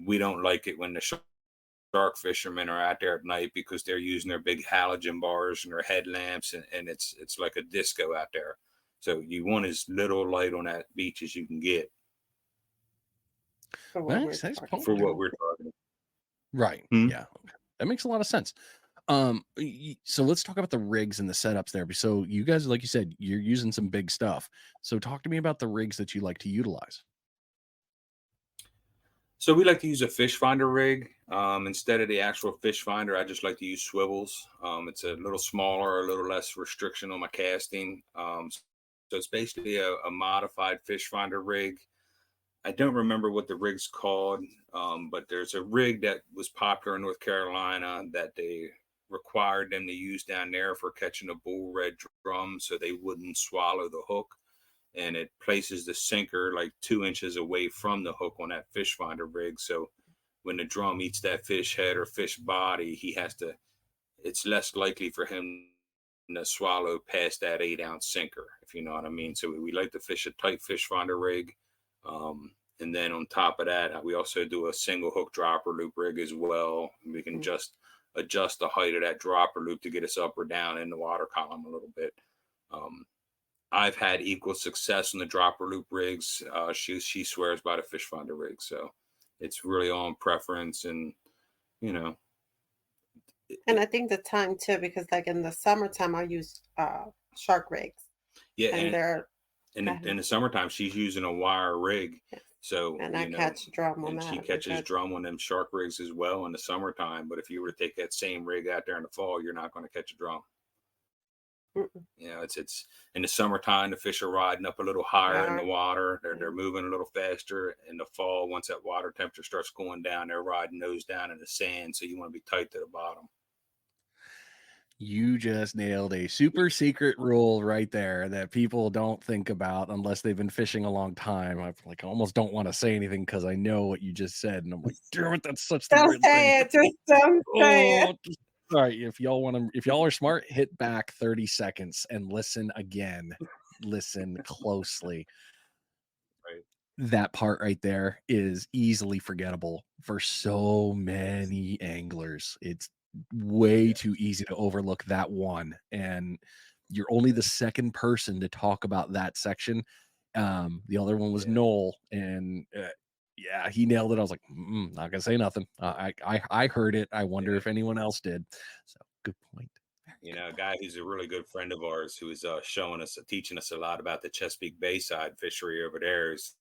Speaker 2: we don't like it when the shark fishermen are out there at night because they're using their big halogen bars and their headlamps, and it's like a disco out there. So you want as little light on that beach as you can get
Speaker 3: For what we're
Speaker 1: Nice
Speaker 3: talking
Speaker 2: for
Speaker 1: point.
Speaker 2: what
Speaker 3: about.
Speaker 2: we're talking.
Speaker 1: Right.
Speaker 2: Hmm?
Speaker 1: Yeah. Okay. That makes a lot of sense. So let's talk about the rigs and the setups there. So you guys, like you said, you're using some big stuff. So talk to me about the rigs that you like to utilize.
Speaker 2: So we like to use a fish finder rig instead of the actual fish finder. I just like to use swivels. It's a little smaller, a little less restriction on my casting. So it's basically a modified fish finder rig. I don't remember what the rig's called, but there's a rig that was popular in North Carolina that they required them to use down there for catching a bull red drum so they wouldn't swallow the hook. And it places the sinker like 2 inches away from the hook on that fish finder rig. So when the drum eats that fish head or fish body, it's less likely for him to swallow past that 8 ounce sinker, if you know what I mean. So we like to fish a tight fish finder rig. And then on top of that, we also do a single hook dropper loop rig as well. We can
Speaker 3: Mm.
Speaker 2: just adjust the height of that dropper loop to get us up or down in the water column a little bit. Um, I've had equal success on the dropper loop rigs. She swears by the fish finder rig, so it's really on preference, and you know,
Speaker 3: And I think the time too, because like in the summertime, I use shark rigs,
Speaker 2: yeah,
Speaker 3: and they're
Speaker 2: in the summertime she's using a wire rig,
Speaker 3: yes,
Speaker 2: so
Speaker 3: and I catch drum on
Speaker 2: and she
Speaker 3: that. We're
Speaker 2: catches
Speaker 3: good.
Speaker 2: drum on them shark rigs as well in the summertime. But if you were to take that same rig out there in the fall, you're not going to catch a drum.
Speaker 3: Mm-mm.
Speaker 2: It's in the summertime, the fish are riding up a little higher in the
Speaker 3: Are
Speaker 2: water. They're
Speaker 3: mm,
Speaker 2: moving a little faster. In the fall, once that water temperature starts going down, they're riding nose down in the sand. So you want to be tight to the bottom.
Speaker 1: You just nailed a super secret rule right there that people don't think about unless they've been fishing a long time. I like almost don't want to say anything because I know what you just said, and I'm like, damn it, that's such the
Speaker 3: don't
Speaker 1: weird thing.
Speaker 3: say it. Just don't say it.
Speaker 1: Oh, all right. If y'all are smart, hit back 30 seconds and listen again. Listen closely.
Speaker 2: Right.
Speaker 1: That part right there is easily forgettable for so many anglers. It's way
Speaker 2: Yeah.
Speaker 1: too easy to overlook that one. And you're only the second person to talk about that section. The other one was
Speaker 2: Yeah.
Speaker 1: Noel, and yeah, he nailed it. I was like, not gonna say nothing. I heard it. I wonder
Speaker 2: Yeah.
Speaker 1: if anyone else did. So good point. Very good
Speaker 2: A
Speaker 1: point.
Speaker 2: guy who's a really good friend of ours who is teaching us a lot about the Chesapeake Bay side fishery over there is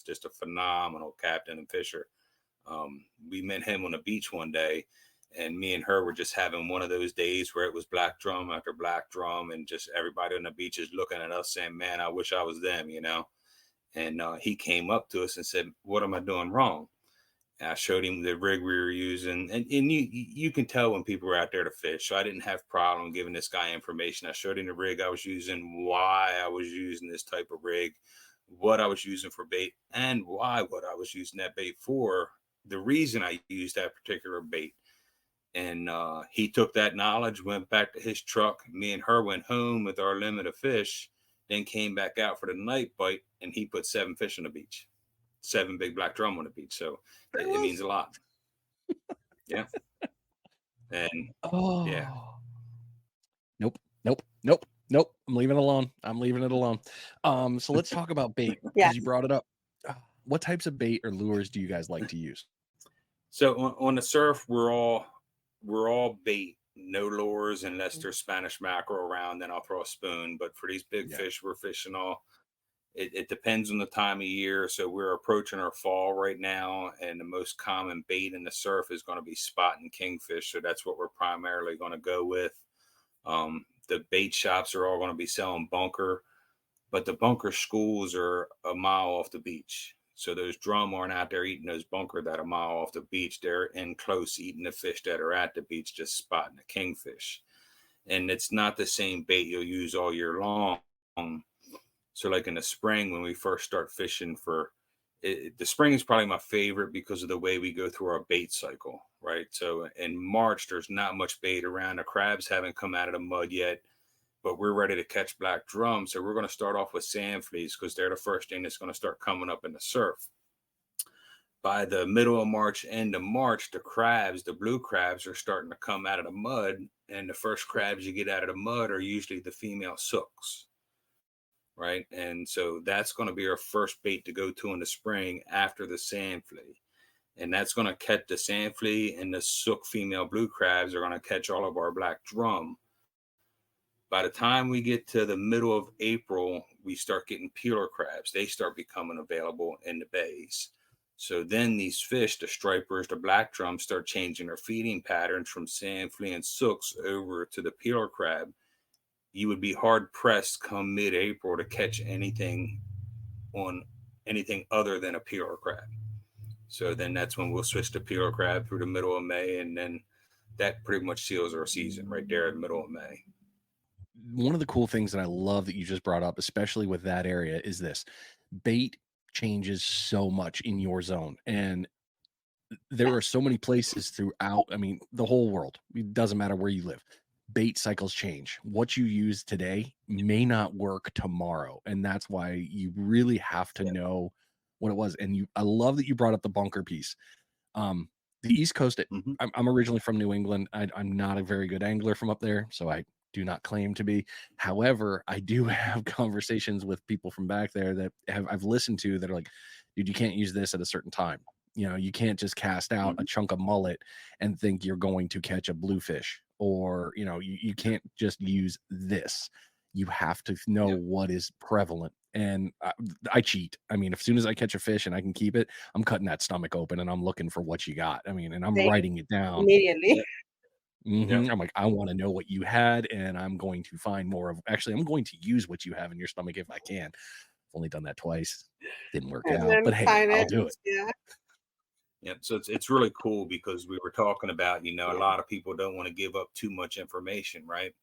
Speaker 2: just a phenomenal captain and fisher. We met him on the beach one day, and me and her were just having one of those days where it was black drum after black drum, and just everybody on the beach is looking at us saying, "Man, I wish I was them." And he came up to us and said, "What am I doing wrong?" And I showed him the rig we were using, and you can tell when people are out there to fish. So I didn't have problem giving this guy information. I showed him the rig I was using, why I was using this type of rig, what I was using for bait, and why what I was using that bait for. The reason I used that particular bait. And he took that knowledge, went back to his truck. Me and her went home with our limit of fish, then came back out for the night bite, and he put 7 fish on the beach, 7 big black drum on the beach. So it means a lot. Yeah. And yeah.
Speaker 1: Oh, nope, nope, nope, nope. I'm leaving it alone. I'm leaving it alone. So let's talk about bait because you
Speaker 3: Yes.
Speaker 1: brought it up. What types of bait or lures do you guys like to use?
Speaker 2: So on the surf, we're all bait, no lures unless there's Spanish mackerel around. Then I'll throw a spoon. But for these big
Speaker 1: Yeah.
Speaker 2: fish, we're fishing all. It depends on the time of year. So we're approaching our fall right now, and the most common bait in the surf is going to be spot and kingfish. So that's what we're primarily going to go with. The bait shops are all going to be selling bunker, but the bunker schools are a mile off the beach. So those drum aren't out there eating those bunker that a mile off the beach. They're in close eating the fish that are at the beach, just spotting the kingfish. And it's not the same bait you'll use all year long. So like in the spring, when we first start fishing for it, the spring is probably my favorite because of the way we go through our bait cycle, right? So in March, there's not much bait around. The crabs haven't come out of the mud yet, but we're ready to catch black drum. So we're going to start off with sand fleas because they're the first thing that's going to start coming up in the surf. By the middle of March, end of March, the crabs, the blue crabs, are starting to come out of the mud. And the first crabs you get out of the mud are usually the female sooks, right? And so that's going to be our first bait to go to in the spring after the sand flea. And that's going to catch the sand flea, and the sook female blue crabs are going to catch all of our black drum. By the time we get to the middle of April, we start getting peeler crabs. They start becoming available in the bays. So then these fish, the stripers, the black drums, start changing their feeding patterns from sand flea and sooks over to the peeler crab. You would be hard pressed come mid-April to catch anything on anything other than a peeler crab. So then that's when we'll switch to peeler crab through the middle of May, and then that pretty much seals our season right there in the middle of May.
Speaker 1: One of the cool things that I love that you just brought up, especially with that area, is this bait changes so much in your zone. And there are so many places throughout, I mean, the whole world. It doesn't matter where you live. Bait cycles change. What you use today may not work tomorrow. And that's why you really have to know what it was. And I love that you brought up the bunker piece. The East Coast,
Speaker 2: Mhm.
Speaker 1: I'm originally from New England. I'm not a very good angler from up there, so I do not claim to be. However, I do have conversations with people from back there that I've listened to that are like, dude, you can't use this at a certain time. You know, you can't just cast out a
Speaker 2: Mhm.
Speaker 1: chunk of mullet and think you're going to catch a bluefish, or you can't just use this. You have to know
Speaker 2: Yeah.
Speaker 1: what is prevalent. And I cheat. I mean, as soon as I catch a fish and I can keep it, I'm cutting that stomach open and I'm looking for what you got. I mean, and I'm
Speaker 3: Same,
Speaker 1: writing it down.
Speaker 3: immediately.
Speaker 2: Yeah. Yeah.
Speaker 1: I'm like, I want to know what you had, and I'm going to find more of. Actually, I'm going to use what you have in your stomach if I can. I've only done that twice. Didn't work
Speaker 3: And
Speaker 1: out,
Speaker 3: then
Speaker 1: but hey,
Speaker 3: find
Speaker 1: I'll
Speaker 3: it.
Speaker 1: do it.
Speaker 3: Yeah.
Speaker 2: Yeah. So it's really cool because we were talking about, a
Speaker 3: Yeah.
Speaker 2: lot of people don't want to give up too much information, right?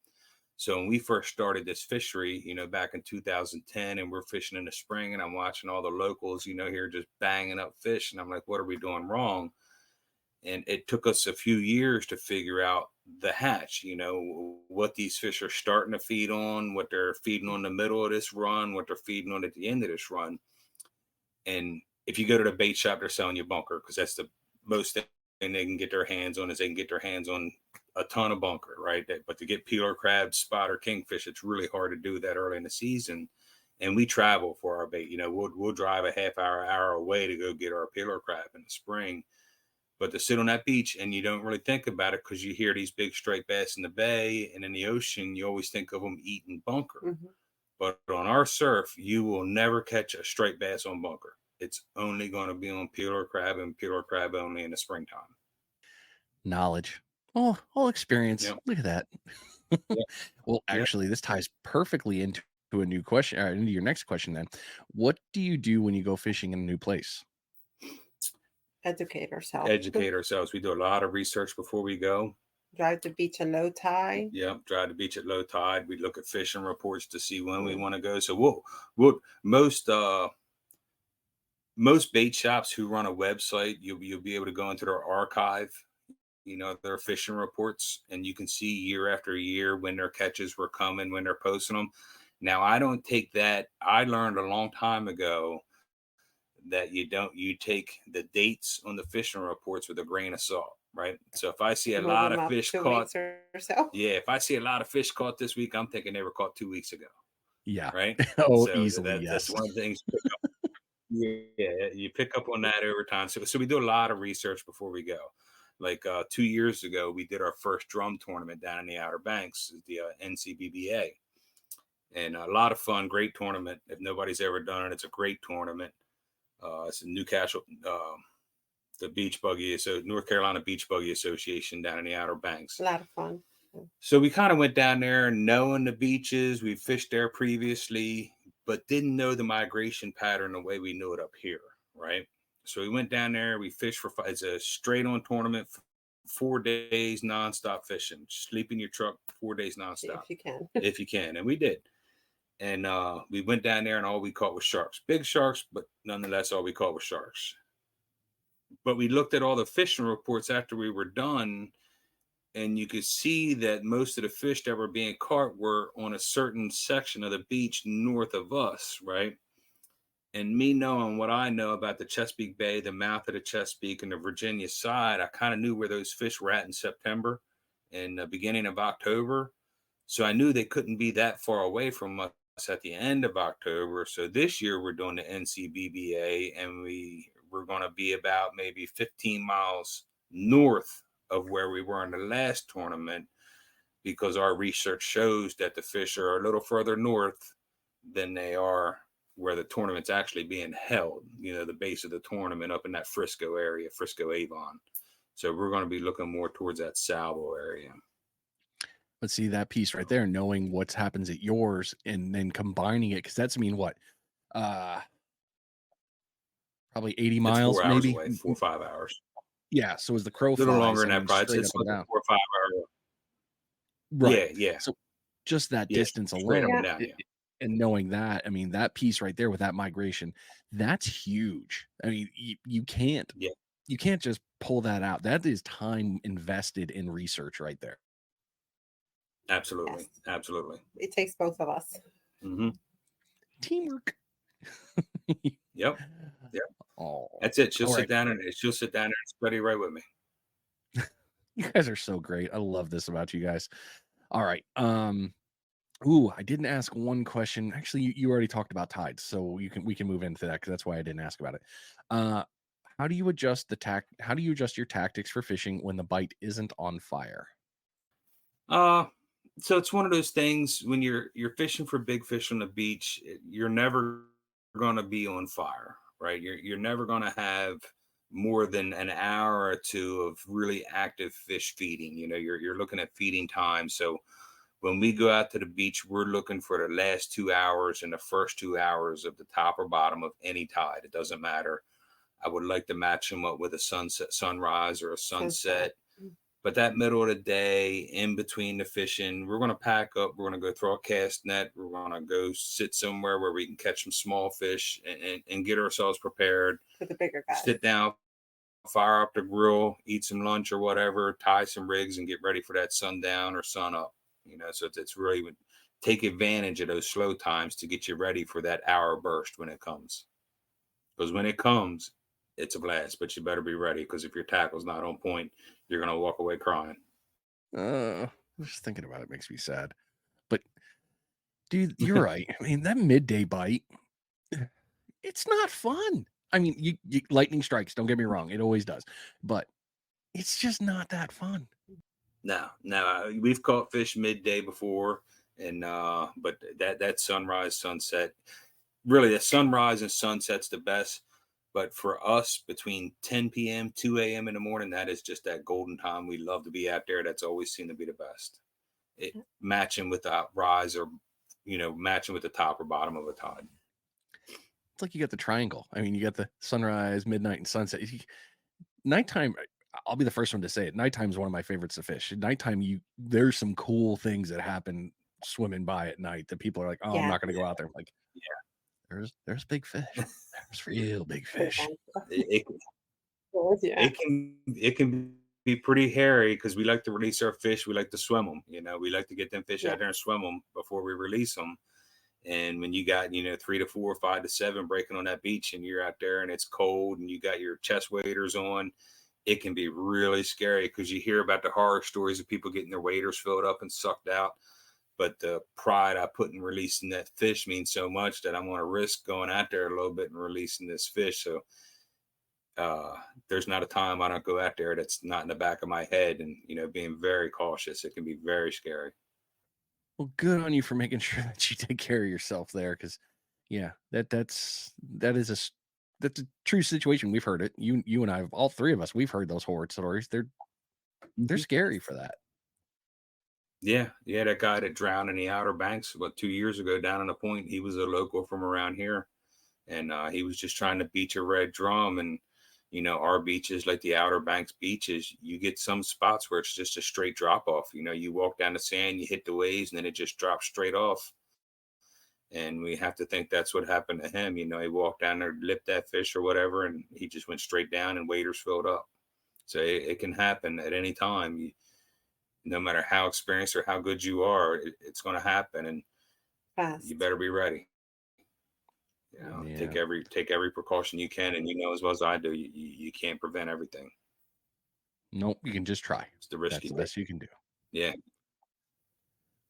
Speaker 2: So when we first started this fishery, back in 2010, and we're fishing in the spring, and I'm watching all the locals, here just banging up fish, and I'm like, what are we doing wrong? And it took us a few years to figure out the hatch, what these fish are starting to feed on, what they're feeding on the middle of this run, what they're feeding on at the end of this run. And if you go to the bait shop, they're selling you bunker because that's the most thing they can get their hands on, is they can get their hands on a ton of bunker, right? But to get peeler crab, spot, or kingfish, it's really hard to do that early in the season. And we travel for our bait. We'll drive a hour away to go get our peeler crab in the spring. But to sit on that beach and you don't really think about it because you hear these big striped bass in the bay and in the ocean, you always think of them eating bunker.
Speaker 3: Mhm.
Speaker 2: But on our surf, you will never catch a striped bass on bunker. It's only going to be on peeler crab and peeler crab only in the springtime.
Speaker 1: Knowledge, all experience.
Speaker 2: Yeah.
Speaker 1: Look at that.
Speaker 2: Yeah.
Speaker 1: Well,
Speaker 2: Yeah.
Speaker 1: actually, this ties perfectly into a new question, or into your next question. Then, what do you do when you go fishing in a new place?
Speaker 3: Educate ourselves.
Speaker 2: Educate ourselves. We do a lot of research before we go.
Speaker 3: Drive the beach at low tide.
Speaker 2: Yeah, drive the beach at low tide. We look at fishing reports to see when we
Speaker 3: Yeah.
Speaker 2: want to go. So we'll most bait shops who run a website, you'll be able to go into their archive. their fishing reports, and you can see year after year when their catches were coming, when they're posting them. Now, I don't take that. I learned a long time ago that you take the dates on the fishing reports with a grain of salt, right? So if I see a
Speaker 3: Move
Speaker 2: lot
Speaker 3: them
Speaker 2: of
Speaker 3: up
Speaker 2: fish
Speaker 3: 2
Speaker 2: caught,
Speaker 3: weeks or so.
Speaker 2: yeah, if I see a lot of fish caught this week, I'm thinking they were caught 2 weeks ago,
Speaker 1: Yeah.
Speaker 2: right?
Speaker 1: Oh,
Speaker 2: So
Speaker 1: easily,
Speaker 2: that's
Speaker 1: yes.
Speaker 2: one of the things. Yeah, you pick up on that over time. So we do a lot of research before we go. Like 2 years ago, we did our first drum tournament down in the Outer Banks, the NCBBA, and a lot of fun, great tournament. If nobody's ever done it, it's a great tournament. It's in Newcastle, the Beach Buggy, so North Carolina Beach Buggy Association down in the Outer Banks.
Speaker 3: A lot of fun.
Speaker 2: So we kind of went down there knowing the beaches. We fished there previously, but didn't know the migration pattern the way we knew it up here, right? So we went down there. We fished for it's a straight on tournament, 4 days nonstop fishing. Sleep in your truck 4 days nonstop
Speaker 3: If you can.
Speaker 2: if you can, and we did. And we went down there, and all we caught was sharks, big sharks, but nonetheless, all we caught was sharks. But we looked at all the fishing reports after we were done, and you could see that most of the fish that were being caught were on a certain section of the beach north of us, right? And me knowing what I know about the Chesapeake Bay, the mouth of the Chesapeake, and the Virginia side, I kind of knew where those fish were at in September and the beginning of October. So I knew they couldn't be that far away from us at the end of October. So this year we're doing the NCBBA, and we're going to be about maybe 15 miles north of where we were in the last tournament, because our research shows that the fish are a little further north than they are where the tournament's actually being held, the base of the tournament up in that Frisco area, Frisco Avon. So we're going to be looking more towards that Salvo area.
Speaker 1: But see that piece right there, knowing what happens at yours and then combining it, because that's what, probably 80 miles,
Speaker 2: 4 hours
Speaker 1: maybe
Speaker 2: away, 4 or 5 hours.
Speaker 1: Yeah. So as the crow
Speaker 2: A little longer
Speaker 1: flies,
Speaker 2: than that, probably.
Speaker 1: straight
Speaker 2: It's
Speaker 1: up and
Speaker 2: like a
Speaker 1: down.
Speaker 2: 4 or 5 hour.
Speaker 1: Right.
Speaker 2: Yeah.
Speaker 1: So just that
Speaker 2: Yeah,
Speaker 1: distance
Speaker 2: straight up
Speaker 1: alone,
Speaker 2: and down. Yeah.
Speaker 1: and knowing that, that piece right there with that migration, that's huge. You can't
Speaker 2: Yeah.
Speaker 1: you can't just pull that out. That is time invested in research right there.
Speaker 2: Absolutely.
Speaker 3: Yes.
Speaker 2: Absolutely.
Speaker 3: It takes both of us.
Speaker 2: Mm-hmm.
Speaker 1: Teamwork.
Speaker 2: Yep.
Speaker 1: Oh,
Speaker 2: That's it. She'll
Speaker 1: all
Speaker 2: sit
Speaker 1: right.
Speaker 2: down and study right with me.
Speaker 1: You guys are so great. I love this about you guys. All right. Ooh, I didn't ask one question. Actually, you already talked about tides, so we can move into that, because that's why I didn't ask about it. How do you adjust your tactics for fishing when the bite isn't on fire?
Speaker 2: So it's one of those things when you're fishing for big fish on the beach, you're never going to be on fire, right? You're never going to have more than an hour or two of really active fish feeding. You're looking at feeding time. So when we go out to the beach, we're looking for the last 2 hours and the first 2 hours of the top or bottom of any tide. It doesn't matter. I would like to match them up with a sunrise or a sunset. But that middle of the day, in between the fishing, we're going to pack up. We're going to go throw a cast net. We're going to go sit somewhere where we can catch some small fish and get ourselves prepared.
Speaker 3: For the bigger guys.
Speaker 2: Sit down, fire up the grill, eat some lunch or whatever, tie some rigs, and get ready for that sundown or sun up. So it's really take advantage of those slow times to get you ready for that hour burst when it comes. Because when it comes, it's a blast, but you better be ready, because if your tackle's not on point, you're going to walk away crying.
Speaker 1: Just thinking about it makes me sad. But dude, you're right. That midday bite, it's not fun. You lightning strikes, don't get me wrong, it always does. But it's just not that fun.
Speaker 2: No, we've caught fish midday before, and but that sunrise, sunset, really the sunrise and sunset's the best. But for us, between 10 p.m., 2 a.m. in the morning, that is just that golden time. We love to be out there. That's always seemed to be the best. Matching with the rise, or, matching with the top or bottom of a tide.
Speaker 1: It's like you got the triangle. You got the sunrise, midnight, and sunset. Nighttime, I'll be the first one to say it. Nighttime is one of my favorites to fish. At nighttime, there's some cool things that happen swimming by at night that people are like, oh, I'm not going to go out there. I'm like, yeah, there's big fish. There's real big fish.
Speaker 2: It can be pretty hairy because we like to release our fish. We like to swim them. We like to get them fish
Speaker 3: Yeah.
Speaker 2: out there and swim them before we release them. And when you got, 3 to 4, 5 to 7 breaking on that beach and you're out there and it's cold and you got your chest waders on, it can be really scary because you hear about the horror stories of people getting their waders filled up and sucked out. But the pride I put in releasing that fish means so much that I'm going to risk going out there a little bit and releasing this fish. So there's not a time I don't go out there that's not in the back of my head and, being very cautious. It can be very scary.
Speaker 1: Well, good on you for making sure that you take care of yourself there, because yeah, that's that's a true situation. We've heard it. You and I, all three of us, we've heard those horror stories. They're scary for that.
Speaker 2: Yeah. Yeah. That guy that drowned in the Outer Banks, 2 years ago down in the point, he was a local from around here. And he was just trying to beach a red drum. And, our beaches, like the Outer Banks beaches, you get some spots where it's just a straight drop off. You walk down the sand, you hit the waves, and then it just drops straight off. And we have to think that's what happened to him. He walked down there, lipped that fish or whatever, and he just went straight down and waders filled up. So it can happen at any time. No matter how experienced or how good you are, it's going to happen. And
Speaker 3: Fast.
Speaker 2: you better be ready.
Speaker 1: Yeah.
Speaker 2: Take every precaution you can, and as well as I do, you can't prevent everything.
Speaker 1: Nope, you can just try.
Speaker 2: It's the risk
Speaker 1: That's
Speaker 2: you
Speaker 1: the
Speaker 2: take.
Speaker 1: best you can do.
Speaker 2: Yeah.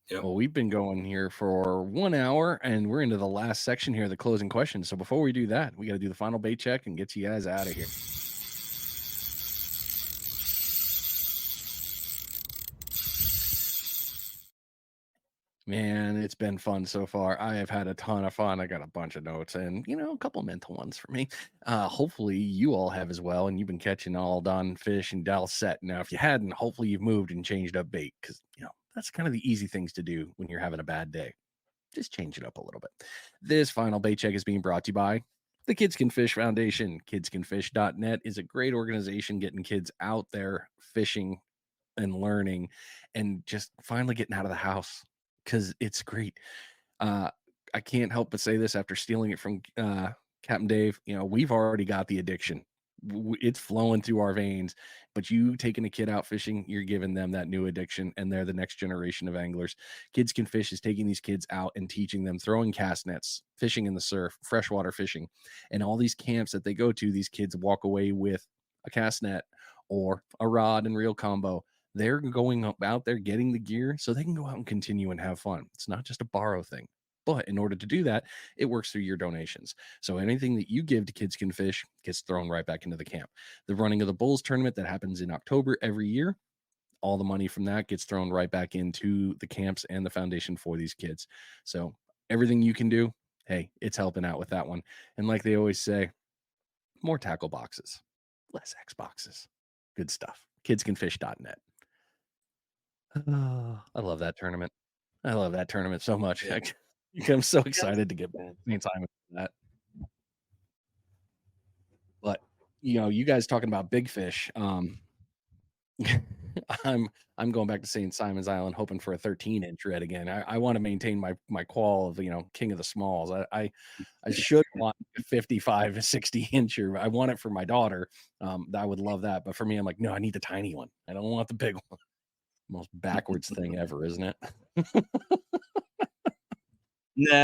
Speaker 2: Yep.
Speaker 1: Well, we've been going here for 1 hour and we're into the last section here, the closing questions. So before we do that, we got to do the final bait check and get you guys out of here. Man, it's been fun so far. I have had a ton of fun. I got a bunch of notes and, a couple mental ones for me. Hopefully you all have as well. And you've been catching all done fish and Dal set. Now, if you hadn't, hopefully you've moved and changed up bait because, that's kind of the easy things to do when you're having a bad day. Just change it up a little bit. This final bait check is being brought to you by the Kids Can Fish Foundation. Kidscanfish.net is a great organization getting kids out there fishing and learning and just finally getting out of the house because it's great. I can't help but say this after stealing it from Captain Dave. We've already got the addiction. It's flowing through our veins, but you taking a kid out fishing, you're giving them that new addiction, and they're the next generation of anglers. Kids Can Fish is taking these kids out and teaching them throwing cast nets, fishing in the surf, freshwater fishing, and all these camps that they go to. These kids walk away with a cast net or a rod and reel combo. They're going out there getting the gear so they can go out and continue and have fun. It's not just a borrow thing. But in order to do that, it works through your donations. So anything that you give to Kids Can Fish gets thrown right back into the camp. The running of the Bulls tournament that happens in October every year, all the money from that gets thrown right back into the camps and the foundation for these kids. So everything you can do, hey, it's helping out with that one. And like they always say, more tackle boxes, less X boxes. Good stuff. Kidscanfish.net. Oh, I love that tournament. I love that tournament so much.
Speaker 2: Yeah.
Speaker 1: I'm so excited to get
Speaker 3: Good.
Speaker 1: St. Simon for that. But you guys talking about big fish. I'm going back to St. Simon's Island hoping for a 13-inch red again. I want to maintain my qual of king of the smalls. I should want a 55, 60-incher. I want it for my daughter. I would love that. But for me, I'm like, no, I need the tiny one. I don't want the big one. Most backwards thing ever, isn't it?
Speaker 2: No,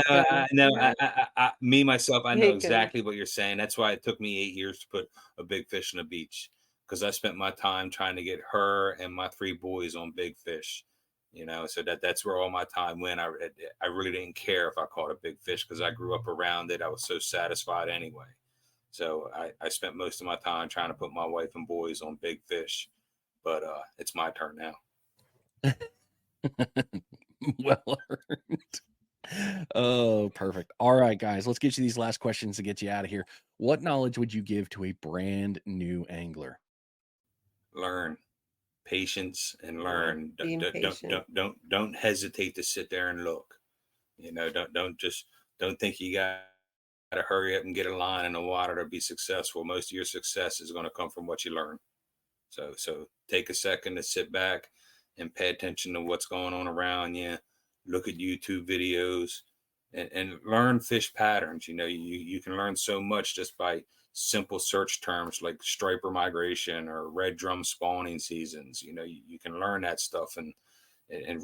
Speaker 3: Yeah.
Speaker 2: me myself, I know
Speaker 3: He can.
Speaker 2: exactly what you're saying. That's why it took me 8 years to put a big fish on the beach because I spent my time trying to get her and my 3 boys on big fish. So that's where all my time went. I really didn't care if I caught a big fish because I grew up around it. I was so satisfied anyway. So I spent most of my time trying to put my wife and boys on big fish. But it's my turn now.
Speaker 1: Well earned. Oh, perfect. All right, guys, let's get you these last questions to get you out of here. What knowledge would you give to a brand new angler?
Speaker 2: Learn. Patience and learn.
Speaker 3: Being patient.
Speaker 2: Don't hesitate to sit there and look. Don't think you got to hurry up and get a line in the water to be successful. Most of your success is going to come from what you learn. So take a second to sit back and pay attention to what's going on around you. Look at YouTube videos and learn fish patterns. You can learn so much just by simple search terms like striper migration or red drum spawning seasons. You can learn that stuff and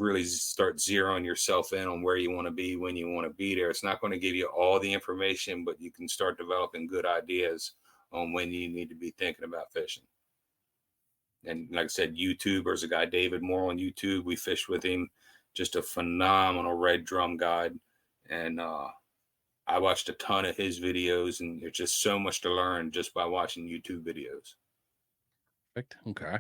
Speaker 2: really start zeroing yourself in on where you want to be when you want to be there. It's not going to give you all the information, but you can start developing good ideas on when you need to be thinking about fishing. And like I said, YouTube, there's a guy, David Moore, on YouTube. We fished with him, just a phenomenal red drum guide. And I watched a ton of his videos, and there's just so much to learn just by watching YouTube videos.
Speaker 1: Perfect. Okay.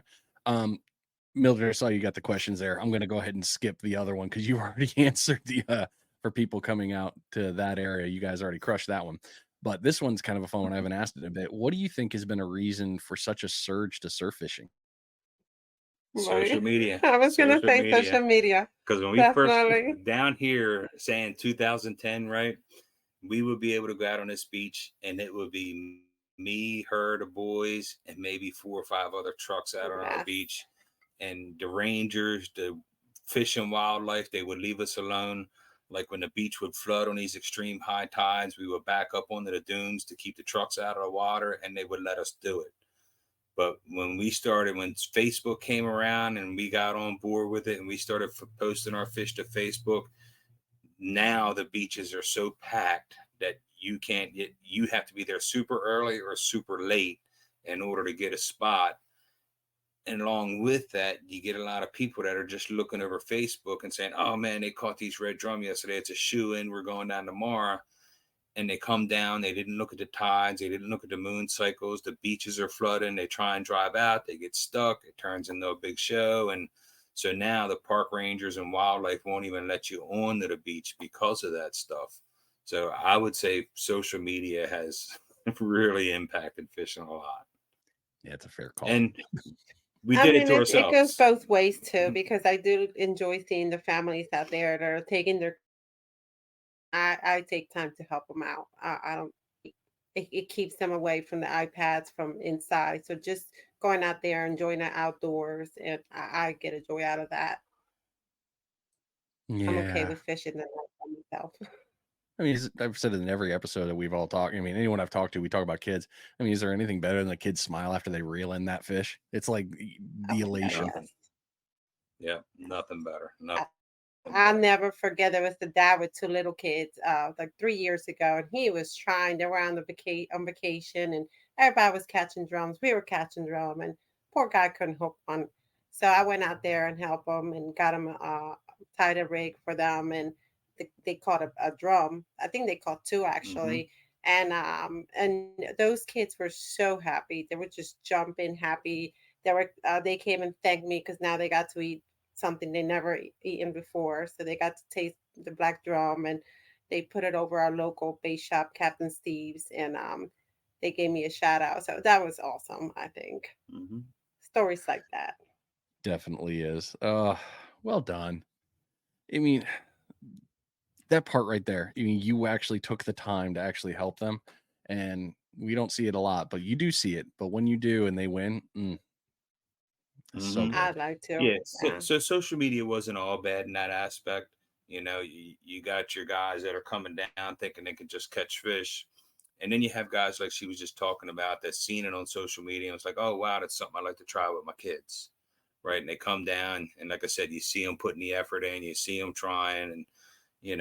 Speaker 1: Mildred, I saw you got the questions there. I'm going to go ahead and skip the other one because you already answered the for people coming out to that area. You guys already crushed that one. But this one's kind of a fun one. I haven't asked it a bit. What do you think has been a reason for such a surge to surf fishing?
Speaker 2: Social media.
Speaker 3: I was going to say social media.
Speaker 2: Because when we first down here saying 2010, right, we would be able to go out on this beach and it would be me, her, the boys, and maybe 4 or 5 other trucks out on our beach. And the rangers, the fish and wildlife, they would leave us alone. Like when the beach would flood on these extreme high tides, we would back up onto the dunes to keep the trucks out of the water, and they would let us do it. But when Facebook came around and we got on board with it and we started posting our fish to Facebook, now the beaches are so packed that you have to be there super early or super late in order to get a spot. And along with that, you get a lot of people that are just looking over Facebook and saying, oh man, they caught these red drum yesterday. It's a shoe-in. We're going down tomorrow. And they come down. They didn't look at the tides. They didn't look at the moon cycles. The beaches are flooding. They try and drive out. They get stuck. It turns into a big show. And so now the park rangers and wildlife won't even let you onto the beach because of that stuff. So I would say social media has really impacted fishing a lot.
Speaker 1: Yeah, it's a fair call.
Speaker 2: And we did it to ourselves.
Speaker 3: It goes both ways too, because I do enjoy seeing the families out there that are taking their. I take time to help them out. I don't. It keeps them away from the iPads from inside. So just going out there, enjoying the outdoors, and I get a joy out of that.
Speaker 1: Yeah.
Speaker 3: I'm okay with fishing the night by myself.
Speaker 1: I mean, I've said it in every episode that we've all talked. I mean, anyone I've talked to, we talk about kids. I mean, is there anything better than the kids smile after they reel in that fish? It's like the elation.
Speaker 2: Yeah, nothing better.
Speaker 3: I'll never forget. There was the dad with 2 little kids, like 3 years ago, and he was trying. They were on vacation, and everybody was catching drums. We were catching drum, and poor guy couldn't hook one. So I went out there and helped him and got him tied a rig for them, and they caught a drum. I think they caught 2 actually. Mm-hmm. And those kids were so happy. They were just jumping happy. They came and thanked me because now they got to eat something they never eaten before. So they got to taste the black drum, and they put it over our local bait shop, Captain Steve's, and they gave me a shout out. So that was awesome, I think. Mm-hmm. Stories like that.
Speaker 1: Definitely is. Well done. I mean, that part right there, I mean, you actually took the time to actually help them, and we don't see it a lot, but you do see it. But when you do and they win, so good.
Speaker 3: I'd like to.
Speaker 2: Yeah. So social media wasn't all bad in that aspect. You got your guys that are coming down thinking they can just catch fish. And then you have guys like she was just talking about that seen it on social media. And it's like, oh, wow, that's something I'd like to try with my kids. Right. And they come down. And like I said, you see them putting the effort in, you see them trying, and, you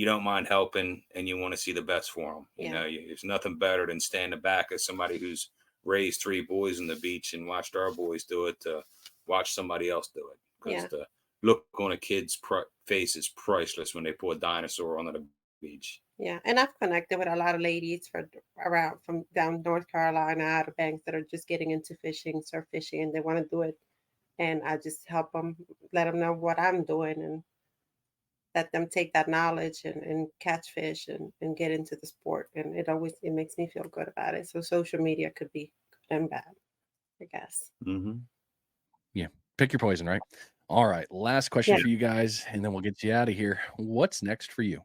Speaker 2: don't mind helping and you want to see the best for them. Yeah. There's nothing better than standing back as somebody who's raised 3 boys on the beach and watched our boys do it to watch somebody else do it. Because the look on a kid's face is priceless when they pull a dinosaur onto the beach.
Speaker 3: Yeah, and I've connected with a lot of ladies from down North Carolina, Outer Banks, that are just getting into fishing, surf fishing, and they want to do it. And I just help them, let them know what I'm doing, and let them take that knowledge and catch fish and get into the sport. And it makes me feel good about it. So social media could be good and bad, I guess.
Speaker 2: Mm-hmm.
Speaker 1: Yeah, pick your poison, right? All right, last question for you guys, and then we'll get you out of here. What's next for you?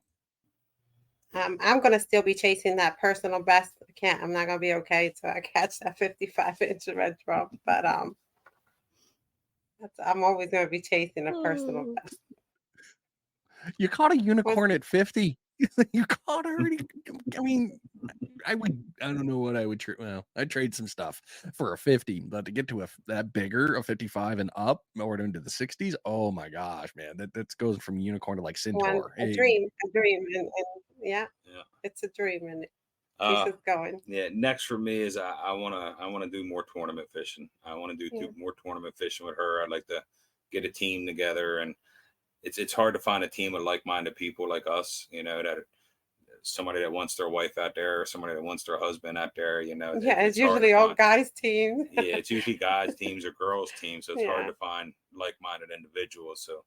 Speaker 3: I'm going to still be chasing that personal best. I'm not going to be okay until I catch that 55-inch red drum. But I'm always going to be chasing a personal best.
Speaker 1: You caught a unicorn at 50. You caught already. I mean, I don't know what I would trade. Well, I'd trade some stuff for a 50, but to get to that bigger, a 55 and up, or into the 60s, oh my gosh, man, that's goes from unicorn to like
Speaker 3: One
Speaker 1: centaur.
Speaker 3: a
Speaker 1: Hey,
Speaker 3: dream, and yeah,
Speaker 2: Yeah.
Speaker 3: it's a dream, and it keeps
Speaker 2: Uh,
Speaker 3: us going.
Speaker 2: yeah. Next for me is I wanna do more tournament fishing. I want to
Speaker 3: Yeah.
Speaker 2: do more tournament fishing with her. I'd like to get a team together, and it's hard to find a team of like minded people like us. That somebody that wants their wife out there, or somebody that wants their husband out there.
Speaker 3: Yeah, it's
Speaker 2: It's hard to
Speaker 3: usually all
Speaker 2: find.
Speaker 3: guys teams.
Speaker 2: Yeah, it's usually guys teams or girls teams, so it's hard
Speaker 3: Yeah,
Speaker 2: to find like minded individuals. So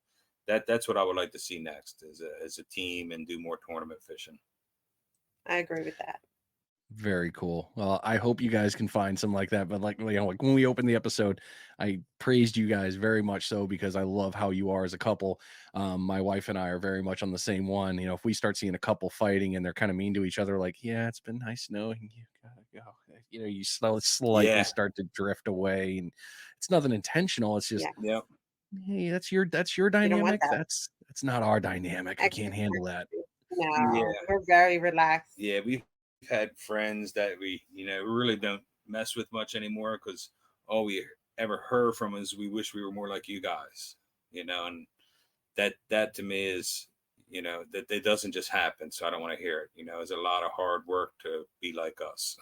Speaker 2: that's what I would like to see next is a team and do more tournament fishing.
Speaker 3: I agree with that.
Speaker 1: very cool. Well, I hope you guys can find some like that. But like like when we opened the episode, I praised you guys very much so because I love how you are as a couple. My wife and I are very much on the same one. If we start seeing a couple fighting and they're kind of mean to each other, like, yeah, it's been nice knowing you. Gotta go. You slightly
Speaker 2: Yeah.
Speaker 1: start to drift away, and it's nothing intentional. It's just,
Speaker 3: Yeah,
Speaker 2: Yep.
Speaker 1: hey, that's your
Speaker 3: you don't want
Speaker 1: dynamic.
Speaker 3: that
Speaker 1: That's not our dynamic. I
Speaker 3: extra
Speaker 1: can't handle that.
Speaker 3: toxicity. No,
Speaker 2: Yeah.
Speaker 3: we're very relaxed.
Speaker 2: Yeah. We've had friends that we really don't mess with much anymore because all we ever heard from is we wish we were more like you guys, and that to me is, that it doesn't just happen. So I don't want to hear it. It's a lot of hard work to be like us.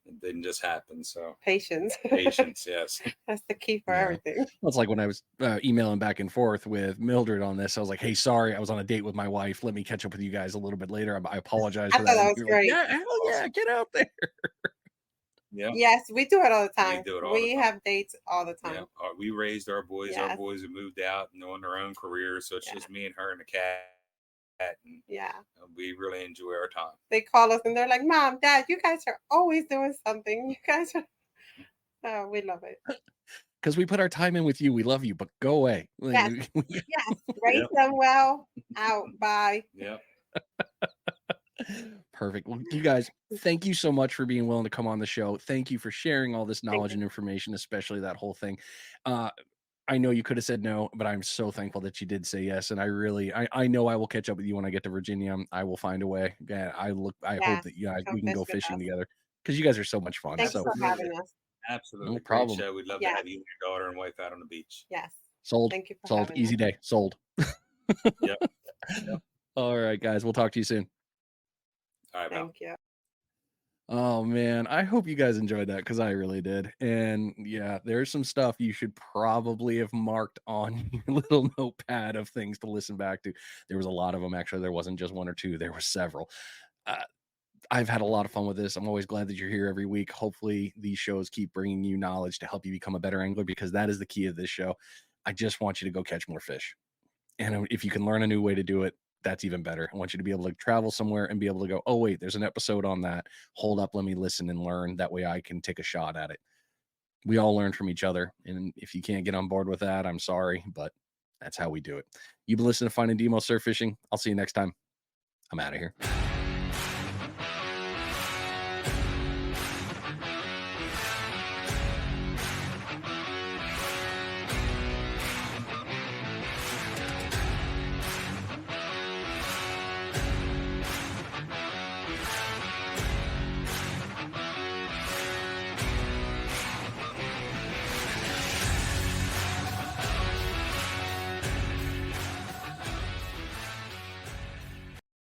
Speaker 2: It didn't just happen. So
Speaker 3: Patience.
Speaker 2: patience, yes.
Speaker 3: That's the key for
Speaker 1: Yeah.
Speaker 3: everything.
Speaker 1: Well, it's like when I was emailing back and forth with Mildred on this. I was like, "Hey, sorry, I was on a date with my wife. Let me catch up with you guys a little bit later. I apologize
Speaker 3: I
Speaker 1: for
Speaker 3: thought
Speaker 1: that."
Speaker 3: that
Speaker 1: And
Speaker 3: was
Speaker 1: you're like,
Speaker 3: great.
Speaker 1: "Yeah, hell yeah,
Speaker 2: Awesome.
Speaker 1: get out there."
Speaker 2: Yeah.
Speaker 3: Yes, we do it all the
Speaker 2: We
Speaker 3: time.
Speaker 2: do it all the
Speaker 3: We
Speaker 2: time.
Speaker 3: have dates all the
Speaker 2: Yeah.
Speaker 3: time.
Speaker 2: We raised our boys. Our
Speaker 3: Yes,
Speaker 2: boys have moved out and on their own careers. So it's
Speaker 3: yeah,
Speaker 2: just me and her and the cat. And
Speaker 3: yeah.
Speaker 2: we really enjoy our time.
Speaker 3: They call us and they're like, "Mom, Dad, you guys are always doing something. You guys are." Oh, we love it.
Speaker 1: Because we put our time in with you. We love you, but go away.
Speaker 3: Yes, yes. Raise
Speaker 2: Yep.
Speaker 3: them well. Out. Bye.
Speaker 2: Yep.
Speaker 1: Perfect. Well, you guys, thank you so much for being willing to come on the show. Thank you for sharing all this
Speaker 3: Thank
Speaker 1: knowledge
Speaker 3: you.
Speaker 1: and information, especially that whole thing. Uh, I know you could have said no, but I'm so thankful that you did say yes. And I know I will catch up with you when I get to Virginia. I will find a way. Yeah, I hope
Speaker 3: Yes,
Speaker 1: that you guys
Speaker 3: come
Speaker 1: we can
Speaker 3: fish
Speaker 1: go
Speaker 3: with
Speaker 1: fishing
Speaker 3: us.
Speaker 1: together because you guys are so much fun.
Speaker 3: Thank you
Speaker 1: So
Speaker 3: for
Speaker 2: Absolutely.
Speaker 3: having us.
Speaker 1: no
Speaker 2: Absolutely. Great
Speaker 1: problem.
Speaker 2: show. We'd love to
Speaker 3: Yes,
Speaker 2: have you and your daughter and wife out on the beach.
Speaker 3: yes.
Speaker 1: Sold.
Speaker 3: Thank you for
Speaker 1: Sold.
Speaker 3: having us.
Speaker 1: Easy day. Sold.
Speaker 2: Yep. Yep.
Speaker 1: All right, guys. We'll talk to you soon.
Speaker 2: All right, pal.
Speaker 3: Thank you.
Speaker 1: Oh man, I hope you guys enjoyed that because I really did. And yeah, there's some stuff you should probably have marked on your little notepad of things to listen back to. There was a lot of them actually. There wasn't just one or two. There were several. Uh, I've had a lot of fun with this. I'm always glad that you're here every week. Hopefully, these shows keep bringing you knowledge to help you become a better angler because that is the key of this show. I just want you to go catch more fish. And if you can learn a new way to do it, that's even better. I want you to be able to travel somewhere and be able to go, oh, wait, there's an episode on that. Hold up, let me listen and learn. That way I can take a shot at it. We all learn from each other. And if you can't get on board with that, I'm sorry, but that's how we do it. You've been listening to Finding Demo Surf Fishing. I'll see you next time. I'm out of here.